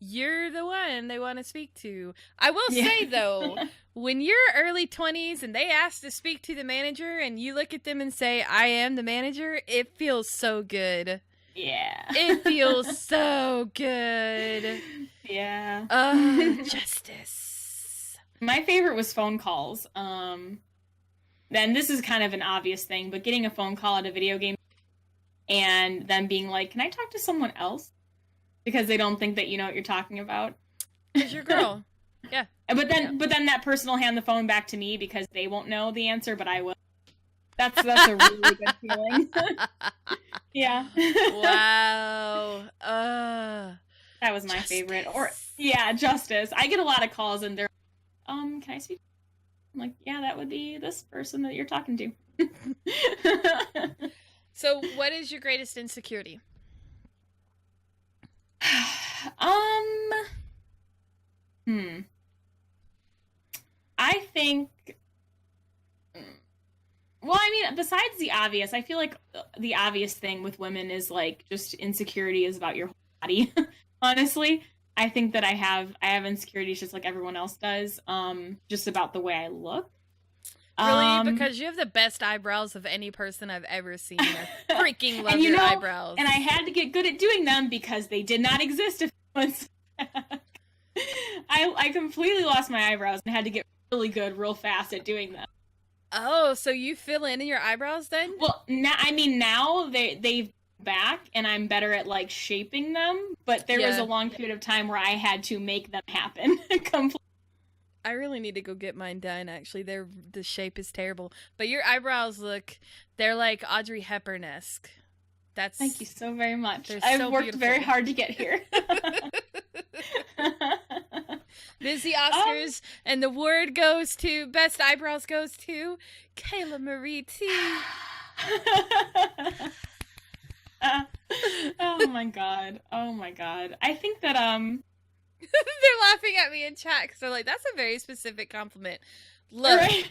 you're the one they want to speak to. I will say, though, when you're early 20s and they ask to speak to the manager and you look at them and say, I am the manager, it feels so good. Yeah. It feels so good. Yeah. Justice. My favorite was phone calls. Then this is kind of an obvious thing, but getting a phone call at a video game and them being like, can I talk to someone else? Because they don't think that you know what you're talking about. It's your girl. Yeah. But then that person will hand the phone back to me because they won't know the answer, but I will. That's a really good feeling. Yeah. Wow. That was my favorite. Or Justice. I get a lot of calls and they're can I speak? I'm like, yeah, that would be this person that you're talking to. So, what is your greatest insecurity? I think, well, I mean, besides the obvious, I feel like the obvious thing with women is like just insecurity is about your whole body. Honestly, I think that I have insecurities just like everyone else does, just about the way I look. Really? Because you have the best eyebrows of any person I've ever seen. I freaking love your eyebrows. And I had to get good at doing them because they did not exist a few months back. I completely lost my eyebrows and had to get really good real fast at doing them. Oh, so you fill in your eyebrows then? Well, now they've back and I'm better at like shaping them, but there was a long period of time where I had to make them happen completely. I really need to go get mine done, actually. The shape is terrible. But your eyebrows they're like Audrey Hepburn-esque. Thank you so very much. I've worked very hard to get here. This is the Oscars, and the award goes to, Best Eyebrows goes to KaylaMarieTea. Oh my god. I think that, They're laughing at me in chat because they're like, that's a very specific compliment. Look, right?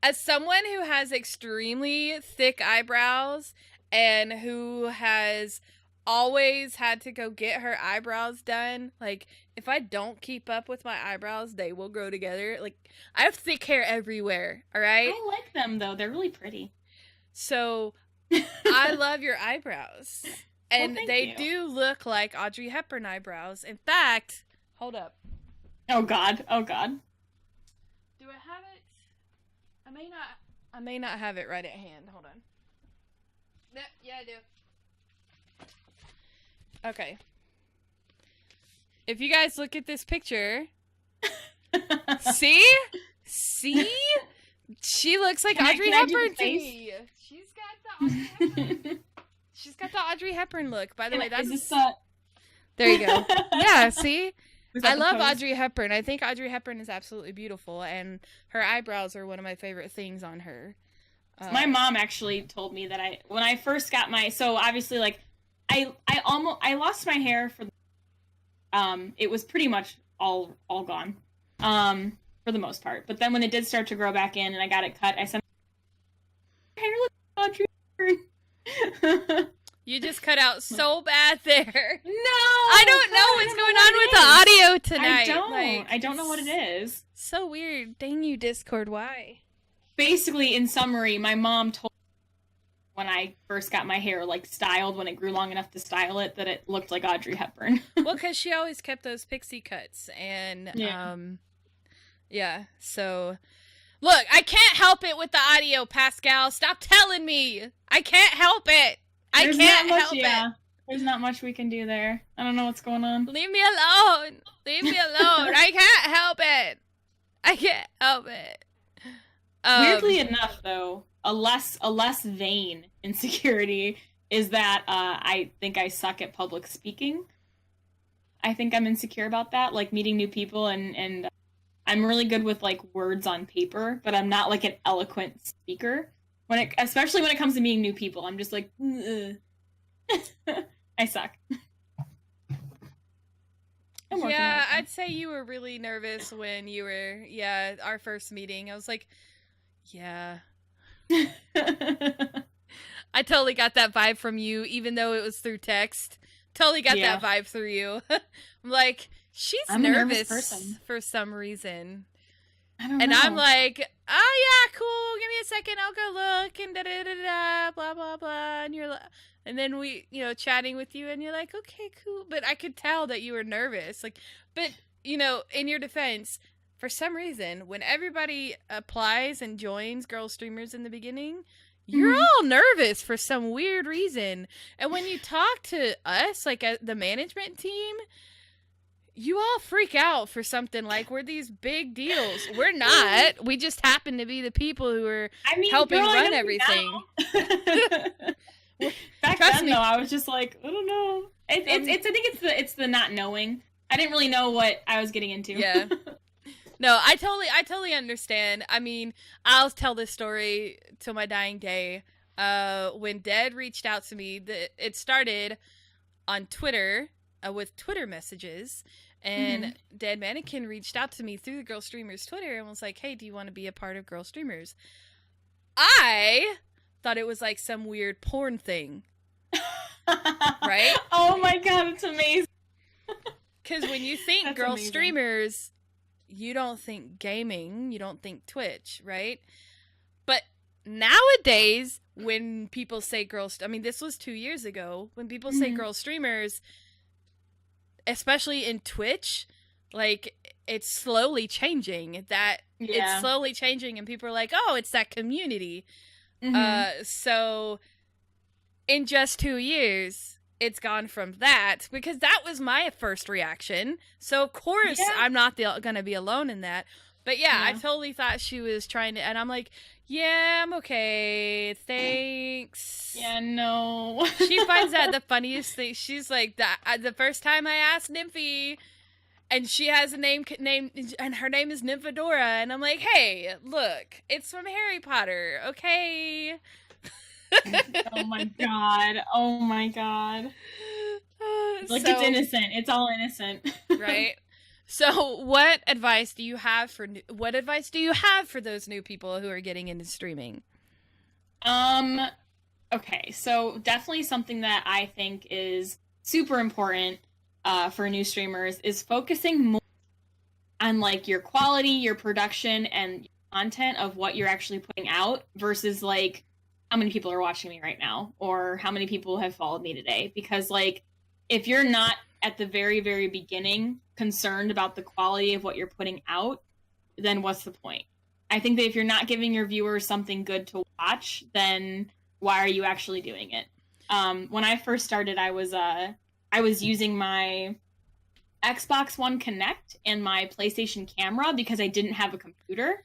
As someone who has extremely thick eyebrows and who has always had to go get her eyebrows done, like, if I don't keep up with my eyebrows, they will grow together. Like, I have thick hair everywhere, all right? I like them, though. They're really pretty. So, I love your eyebrows. And they do look like Audrey Hepburn eyebrows. In fact, hold up. Oh god. Do I have it? I may not have it right at hand. Hold on. Yeah, I do. Okay. If you guys look at this picture, see? She looks like Audrey Hepburn to me. She's got the Audrey Hepburn. She's got the Audrey Hepburn look. By the way, that's... There you go. Yeah, see? I love Audrey Hepburn. I think Audrey Hepburn is absolutely beautiful, and her eyebrows are one of my favorite things on her. My mom actually told me that when I first got so obviously, like, I lost my hair for, it was pretty much all gone, for the most part. But then when it did start to grow back in and I got it cut, I said, hair looks like Audrey Hepburn. You just cut out so bad there. No! I don't know what's going on with the audio tonight. I don't know what it is. So weird. Dang you, Discord. Why? Basically, in summary, my mom told me when I first got my hair, like, styled, when it grew long enough to style it, that it looked like Audrey Hepburn. Well, because she always kept those pixie cuts. And, so... Look, I can't help it with the audio, Pascal. Stop telling me. I can't help it. I can't help it. There's not much we can do there. I don't know what's going on. Leave me alone. I can't help it. Weirdly enough, though, a less vain insecurity is that I think I suck at public speaking. I think I'm insecure about that, like meeting new people, and I'm really good with like words on paper, but I'm not like an eloquent speaker. Especially when it comes to meeting new people, I'm just like, I suck. Yeah, I'd say you were really nervous when you were, our first meeting. I was like, yeah. I totally got that vibe from you, even though it was through text. Totally got that vibe through you. I'm like, I'm nervous a nervous person for some reason. I don't know. I'm like, oh yeah, cool. Give me a second. I'll go look and da da da da blah blah blah. And and then we, chatting with you, and you're like, okay, cool. But I could tell that you were nervous. Like, but in your defense, for some reason, when everybody applies and joins Girlstreamers in the beginning, you're all nervous for some weird reason. And when you talk to us, like the management team, you all freak out for something like we're these big deals. We're not. We just happen to be the people who are helping run everything. Back then, though, I was just like, I don't know. I think it's the not knowing. I didn't really know what I was getting into. Yeah. No, I totally understand. I mean, I'll tell this story till my dying day. When Dad reached out to me, it started on Twitter with Twitter messages, and Dad Mannequin reached out to me through the Girlstreamers Twitter and was like, "Hey, do you want to be a part of Girlstreamers?" I thought it was like some weird porn thing, right? Oh my god, it's amazing. Because when you think Girlstreamers, you don't think gaming, you don't think Twitch, right? But nowadays, when people say this was 2 years ago, when people say Girlstreamers, especially in Twitch, like, it's slowly changing. It's slowly changing, and people are like, oh, it's that community. So in just 2 years, it's gone from that, because that was my first reaction. So of course I'm not gonna be alone in that. But I totally thought she was trying to, and I'm like, yeah, I'm okay, thanks. Yeah, no. She finds that the funniest thing. She's like, the first time I asked Nymphy, and she has a name, and her name is Nymphadora, and I'm like, hey, look, it's from Harry Potter, okay? Oh my god. Like, it's innocent. It's all innocent. Right? So, what advice do you have for those new people who are getting into streaming? Okay, so definitely something that I think is super important for new streamers is focusing more on, like, your quality, your production, and your content of what you're actually putting out versus, like, how many people are watching me right now or how many people have followed me today. Because, like, if you're not at the very, very beginning concerned about the quality of what you're putting out, then what's the point? I think that if you're not giving your viewers something good to watch, then why are you actually doing it? When I first started, I was using my Xbox One Connect and my PlayStation camera because I didn't have a computer.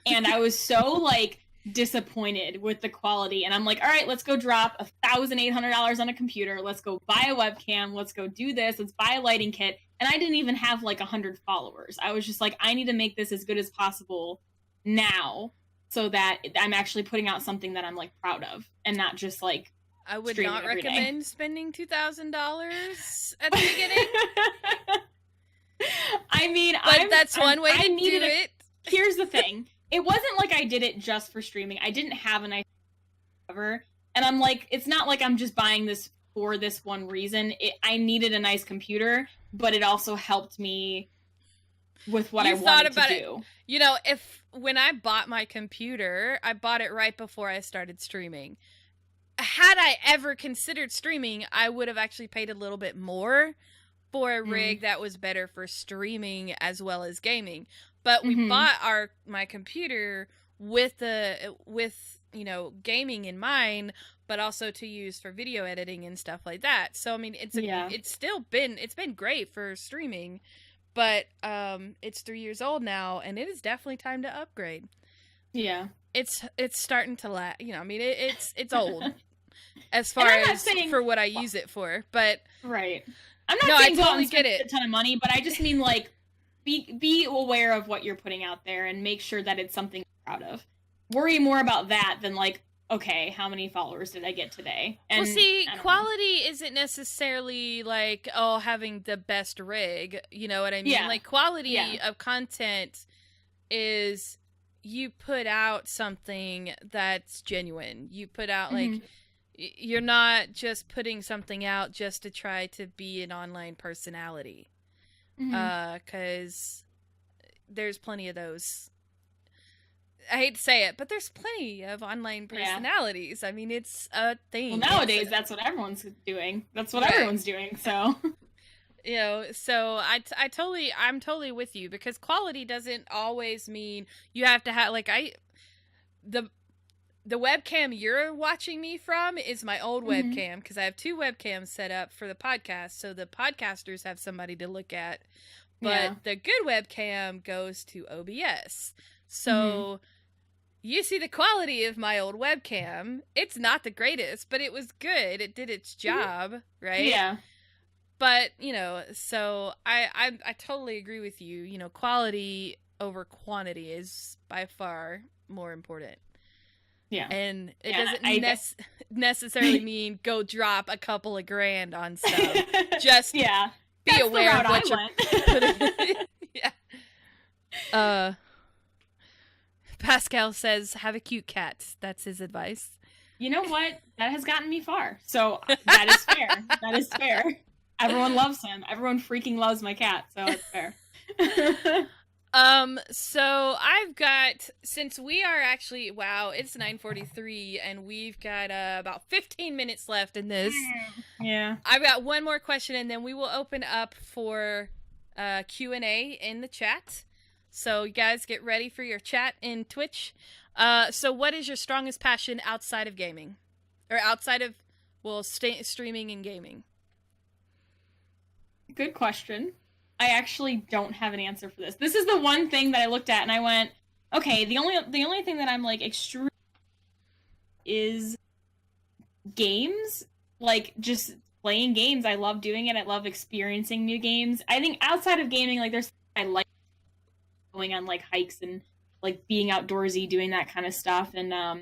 And I was so, like, disappointed with the quality, and I'm like, all right, let's go drop $1,800 on a computer, let's go buy a webcam, let's go do this, let's buy a lighting kit. And I didn't even have like 100 followers. I was just like, I need to make this as good as possible now so that I'm actually putting out something that I'm, like, proud of and not just, like, I would not recommend spending $2,000 at the beginning. I mean, but that's one way to do it. Here's the thing. It wasn't like I did it just for streaming. I didn't have a nice cover. And I'm like, it's not like I'm just buying this for this one reason. I needed a nice computer, but it also helped me with what I wanted to do. When I bought my computer, I bought it right before I started streaming. Had I ever considered streaming, I would have actually paid a little bit more for a rig that was better for streaming as well as gaming. But we bought my computer with gaming in mind, but also to use for video editing and stuff like that. So I mean, it's been great for streaming, but it's 3 years old now, and it is definitely time to upgrade. Yeah, it's starting to lag. It's old as far as for what I use it for. But right, I'm not saying I totally get it. A ton of money, but I just mean, like, be aware of what you're putting out there and make sure that it's something you're proud of. Worry more about that than, like, okay, how many followers did I get today? And, well, see, quality isn't necessarily like, oh, having the best rig. You know what I mean? Yeah. Like, quality of content is you put out something that's genuine. You put out, like, you're not just putting something out just to try to be an online personality. Because there's plenty of those. I hate to say it, but there's plenty of online personalities. Yeah. I mean, it's a thing. Well, nowadays, that's what everyone's doing. That's what everyone's doing, so... You know, so I'm totally with you, because quality doesn't always mean you have to have, like, the webcam you're watching me from is my old webcam, because I have 2 webcams set up for the podcast, so the podcasters have somebody to look at, but the good webcam goes to OBS. So you see the quality of my old webcam. It's not the greatest, but it was good. It did its job, right? Yeah. But, you know, so I totally agree with you. You know, quality over quantity is by far more important. Yeah. And it doesn't necessarily mean go drop a couple of grand on stuff. Just be aware of what you're putting. Yeah. Pascal says, have a cute cat. That's his advice. You know what? That has gotten me far. So that is fair. That is fair. Everyone loves him. Everyone freaking loves my cat, so it's fair. So I've got, since we are actually, it's 9:43, and we've got about 15 minutes left in this. Yeah. I've got one more question, and then we will open up for Q&A in the chat. So you guys get ready for your chat in Twitch. So what is your strongest passion outside of gaming? Or outside of, streaming and gaming? Good question. I actually don't have an answer for this. This is the one thing that I looked at and I went, okay, the only thing that I'm like extreme is games. Like just playing games. I love doing it. I love experiencing new games. I think outside of gaming, like I like going on like hikes and like being outdoorsy, doing that kind of stuff. And I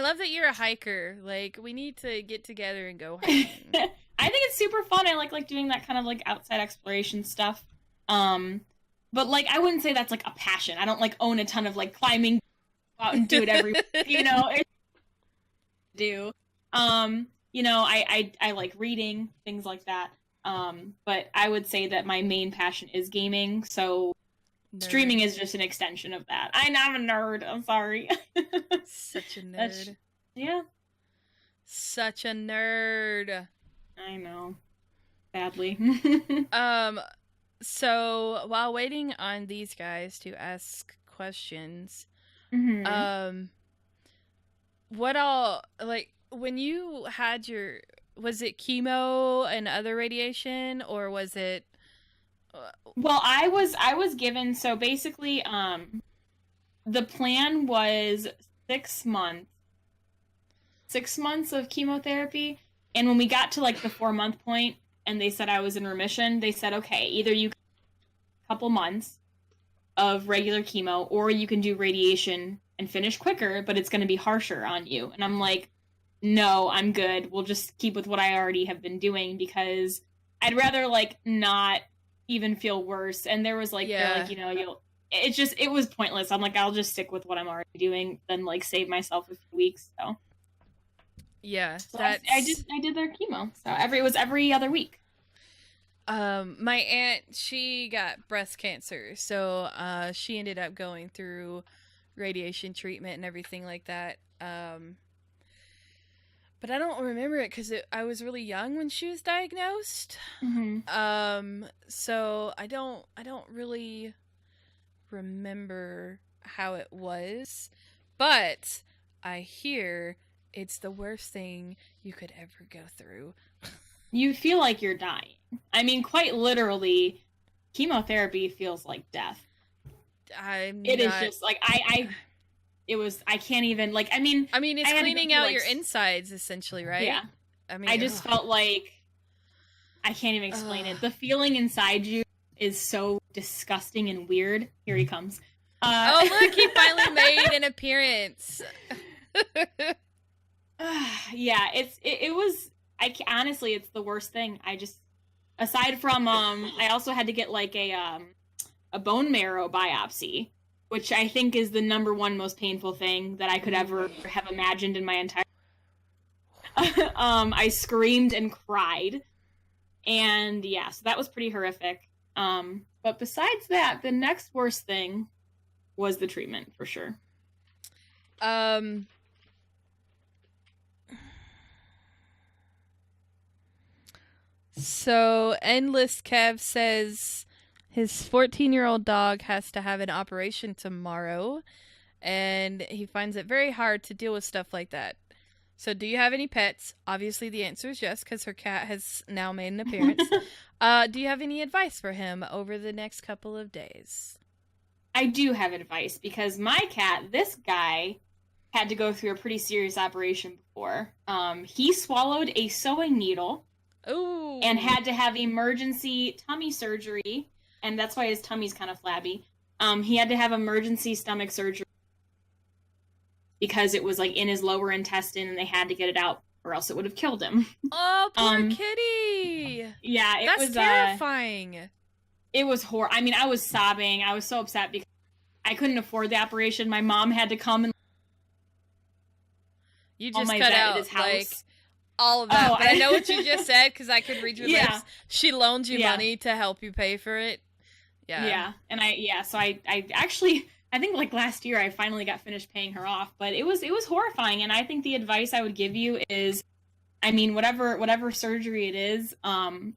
love that you're a hiker. Like, we need to get together and go hiking. I think it's super fun. I like doing that kind of like outside exploration stuff. But like I wouldn't say that's like a passion. I don't like own a ton of like climbing, go out and do it every you know. You know, I like reading, things like that. But I would say that my main passion is gaming, so streaming is just an extension of that. I'm a nerd. I'm sorry. Such a nerd. Yeah. Such a nerd. I know. Badly. So while waiting on these guys to ask questions, what all, like, when you had was it chemo and other radiation, or was it? Well, I was given, so basically, the plan was 6 months. 6 months of chemotherapy. And when we got to like the 4-month point and they said I was in remission, they said, okay, either you a couple months of regular chemo or you can do radiation and finish quicker, but it's going to be harsher on you. And I'm like, no, I'm good. We'll just keep with what I already have been doing, because I'd rather like not even feel worse. And there was like, they're like, you know, it was pointless. I'm like, I'll just stick with what I'm already doing than like save myself a few weeks. So. Yeah, so I did their chemo. So it was every other week. My aunt, she got breast cancer, so she ended up going through radiation treatment and everything like that. But I don't remember it because I was really young when she was diagnosed. So I don't really remember how it was, but I hear it's the worst thing you could ever go through. You feel like you're dying. I mean, quite literally, chemotherapy feels like death. It is just like I can't even, like, I mean it's cleaning out your insides essentially, right? Yeah. I mean, I just felt like I can't even explain it. The feeling inside you is so disgusting and weird. Here he comes. Oh, look, he finally made an appearance. Yeah, it was. Honestly, it's the worst thing. I just, aside from I also had to get like a bone marrow biopsy, which I think is the #1 most painful thing that I could ever have imagined in my entire. I screamed and cried. And yeah, so that was pretty horrific. But besides that, the next worst thing was the treatment, for sure. So Endless Kev says his 14-year-old dog has to have an operation tomorrow, and he finds it very hard to deal with stuff like that. So do you have any pets? Obviously the answer is yes, because her cat has now made an appearance. Do you have any advice for him over the next couple of days? I do have advice, because my cat, this guy, had to go through a pretty serious operation before. He swallowed a sewing needle. Ooh. And had to have emergency tummy surgery, and that's why his tummy's kind of flabby. He had to have emergency stomach surgery because it was like in his lower intestine, and they had to get it out, or else it would have killed him. Oh, poor kitty! Yeah, that's terrifying. It was horrible. I mean, I was sobbing. I was so upset because I couldn't afford the operation. My mom had to come and you just cut out his house. Like all of that. But I know what you just said because I could read your lips. She loaned you money to help you pay for it. Yeah. And so I actually, I think like last year I finally got finished paying her off, but it was horrifying. And I think the advice I would give you is, I mean, whatever surgery it is,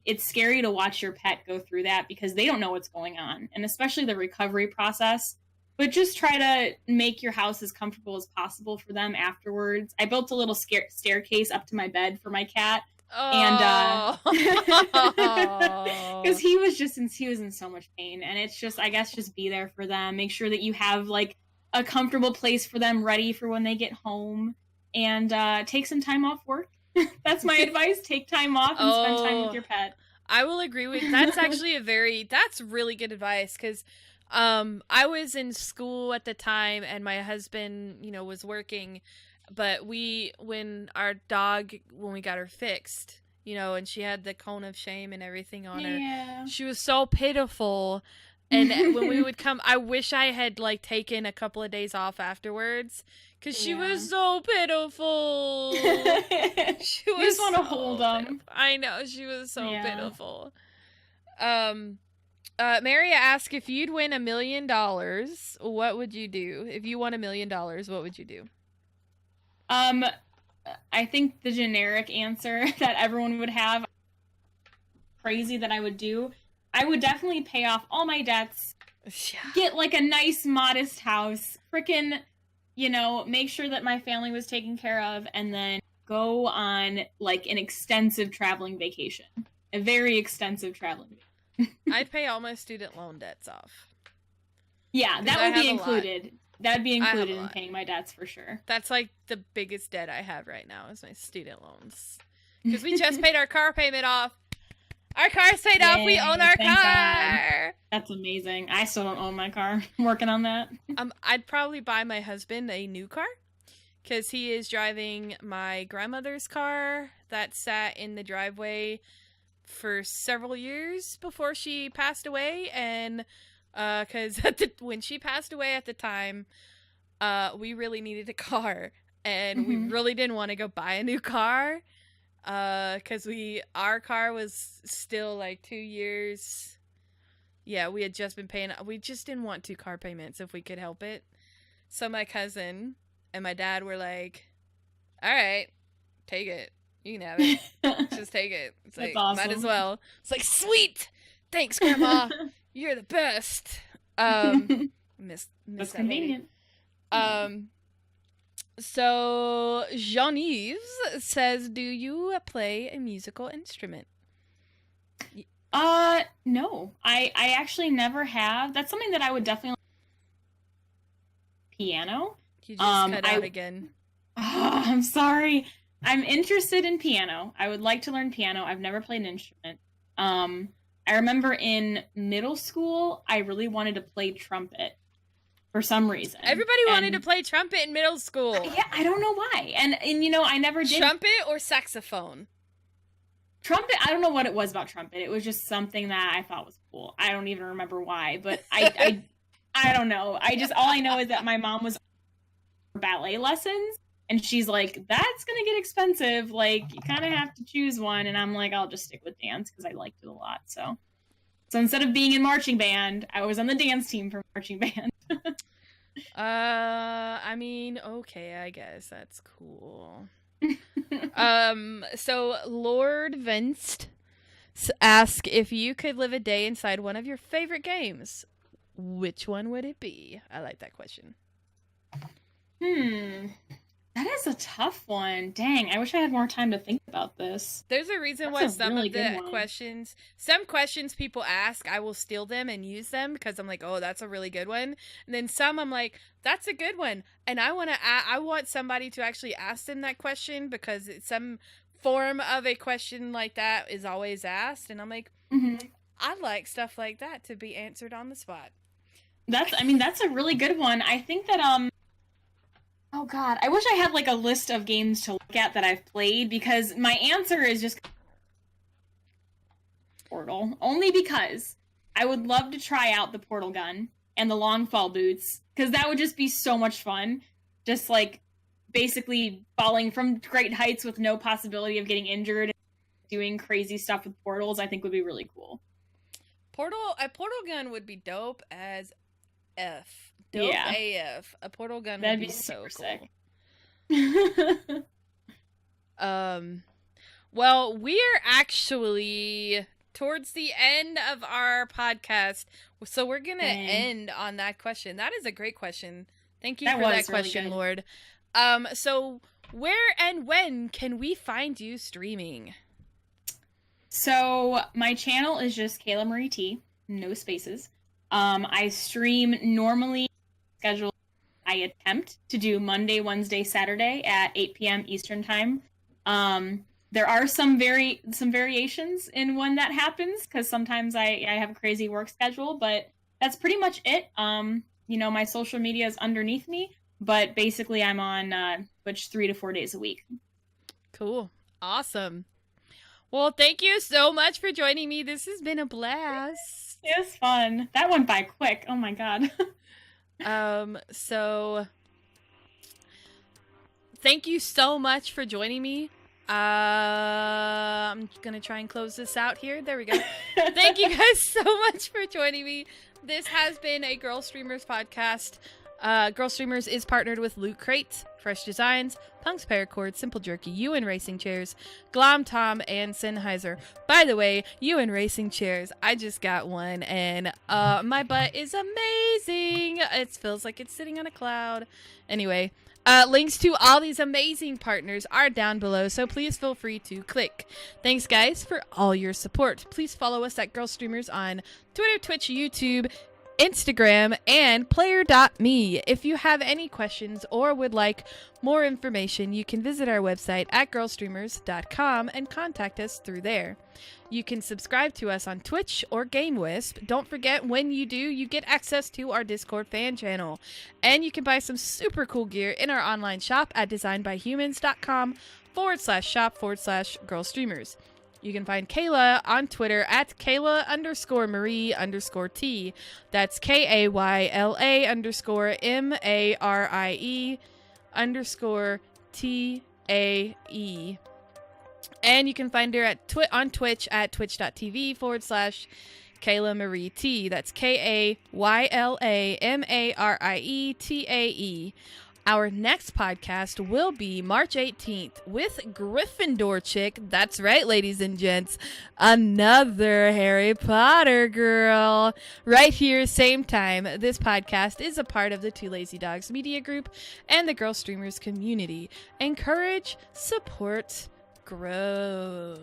it's scary to watch your pet go through that because they don't know what's going on, and especially the recovery process. But just try to make your house as comfortable as possible for them afterwards. I built a little staircase up to my bed for my cat. Oh. And because he was in so much pain. And it's just, I guess, just be there for them. Make sure that you have like a comfortable place for them ready for when they get home. And take some time off work. That's my advice. Take time off and spend time with your pet. I will agree with that's actually that's really good advice because I was in school at the time and my husband, was working, but when we got her fixed, and she had the cone of shame and everything on her, she was so pitiful. And when we would come, I wish I had like taken a couple of days off afterwards because she was so pitiful. She was just want to hold them. I know, she was so pitiful. Maria asked if you'd win $1 million, what would you do? If you won $1 million, what would you do? I think the generic answer that everyone would have, crazy that I would do, I would definitely pay off all my debts, get like a nice modest house, frickin', make sure that my family was taken care of, and then go on like an extensive traveling vacation, a very extensive traveling vacation. I'd pay all my student loan debts off. Yeah, that would be included. That would be included in paying my debts for sure. That's like the biggest debt I have right now is my student loans. Because we just paid our car payment off. Our car's paid off. We own our car. God. That's amazing. I still don't own my car. I'm working on that. I'd probably buy my husband a new car because he is driving my grandmother's car that sat in the driveway for several years before she passed away, and because when she passed away at the time, we really needed a car, and we really didn't want to go buy a new car because our car was still like 2 years. Yeah, we had just been paying. We just didn't want 2 car payments if we could help it. So my cousin and my dad were like, "All right, take it. You can have it. Just take it." It's like, awesome. Might as well. It's like, sweet. Thanks, Grandma. You're the best. Miss That's convenient. So Jean-Yves says, "Do you play a musical instrument?" No. I actually never have. That's something that I would definitely piano. You just cut out again. Oh, I'm sorry. I'm interested in piano. I would like to learn piano. I've never played an instrument. I remember in middle school, I really wanted to play trumpet for some reason. Everybody wanted to play trumpet in middle school. Yeah, I don't know why. And I never did. Trumpet or saxophone? Trumpet, I don't know what it was about trumpet. It was just something that I thought was cool. I don't even remember why, but I don't know. All I know is that my mom was ballet lessons. And she's like, that's going to get expensive. Like, you kind of have to choose one. And I'm like, I'll just stick with dance because I liked it a lot. So instead of being in marching band, I was on the dance team for marching band. I mean, okay, I guess that's cool. So Lord Vinst ask if you could live a day inside one of your favorite games, which one would it be? I like that question. That is a tough one. Dang, I wish I had more time to think about this. There's a reason why some of the questions, some questions people ask, I will steal them and use them because I'm like, oh, that's a really good one. And then some I'm like, that's a good one. And I want somebody to actually ask them that question because some form of a question like that is always asked. And I'm like, I like stuff like that to be answered on the spot. That's a really good one. I think that, oh God, I wish I had like a list of games to look at that I've played because my answer is just Portal. Only because I would love to try out the portal gun and the long fall boots because that would just be so much fun. Just like basically falling from great heights with no possibility of getting injured and doing crazy stuff with portals, I think would be really cool. A portal gun would be dope as F. Dope AF. A portal gun would be so cool. Sick. Well, we're actually towards the end of our podcast, so we're gonna end on that question. That is a great question. Thank you for that question, really Lord. So where and when can we find you streaming? So my channel is just KaylaMarieTea, no spaces. I stream normally schedule. I attempt to do Monday, Wednesday, Saturday at 8 p.m. Eastern time. There are some variations in when that happens because sometimes I have a crazy work schedule, but that's pretty much it. My social media is underneath me, but basically I'm on Twitch 3 to 4 days a week. Cool. Awesome. Well, thank you so much for joining me. This has been a blast. It was fun. That went by quick. Oh my God. So thank you so much for joining me. I'm gonna try and close this out here. There we go. Thank you guys so much for joining me. This has been a Girlstreamers podcast. Girlstreamers is partnered with Loot Crate, Fresh Designs, Punk's Paracord, Simple Jerky, UN Racing Chairs, Glom Tom, and Sennheiser. By the way, UN Racing Chairs, I just got one, and my butt is amazing. It feels like it's sitting on a cloud. Anyway, links to all these amazing partners are down below, so please feel free to click. Thanks, guys, for all your support. Please follow us at Girlstreamers on Twitter, Twitch, YouTube, Instagram, and player.me. If you have any questions or would like more information, you can visit our website at girlstreamers.com and contact us through there. You can subscribe to us on Twitch or GameWisp. Don't forget, when you do, you get access to our Discord fan channel. And you can buy some super cool gear in our online shop at designbyhumans.com/shop/girlstreamers. You can find Kayla on Twitter at Kayla_Marie_T. That's KAYLA_MARIE_TAE. And you can find her at on Twitch at twitch.tv/KaylaMarieTea. That's KAYLAMARIETAE. Our next podcast will be March 18th with Gryffindor Chick. That's right, ladies and gents. Another Harry Potter girl. Right here, same time. This podcast is a part of the Two Lazy Dogs Media Group and the Girlstreamers community. Encourage, support, grow.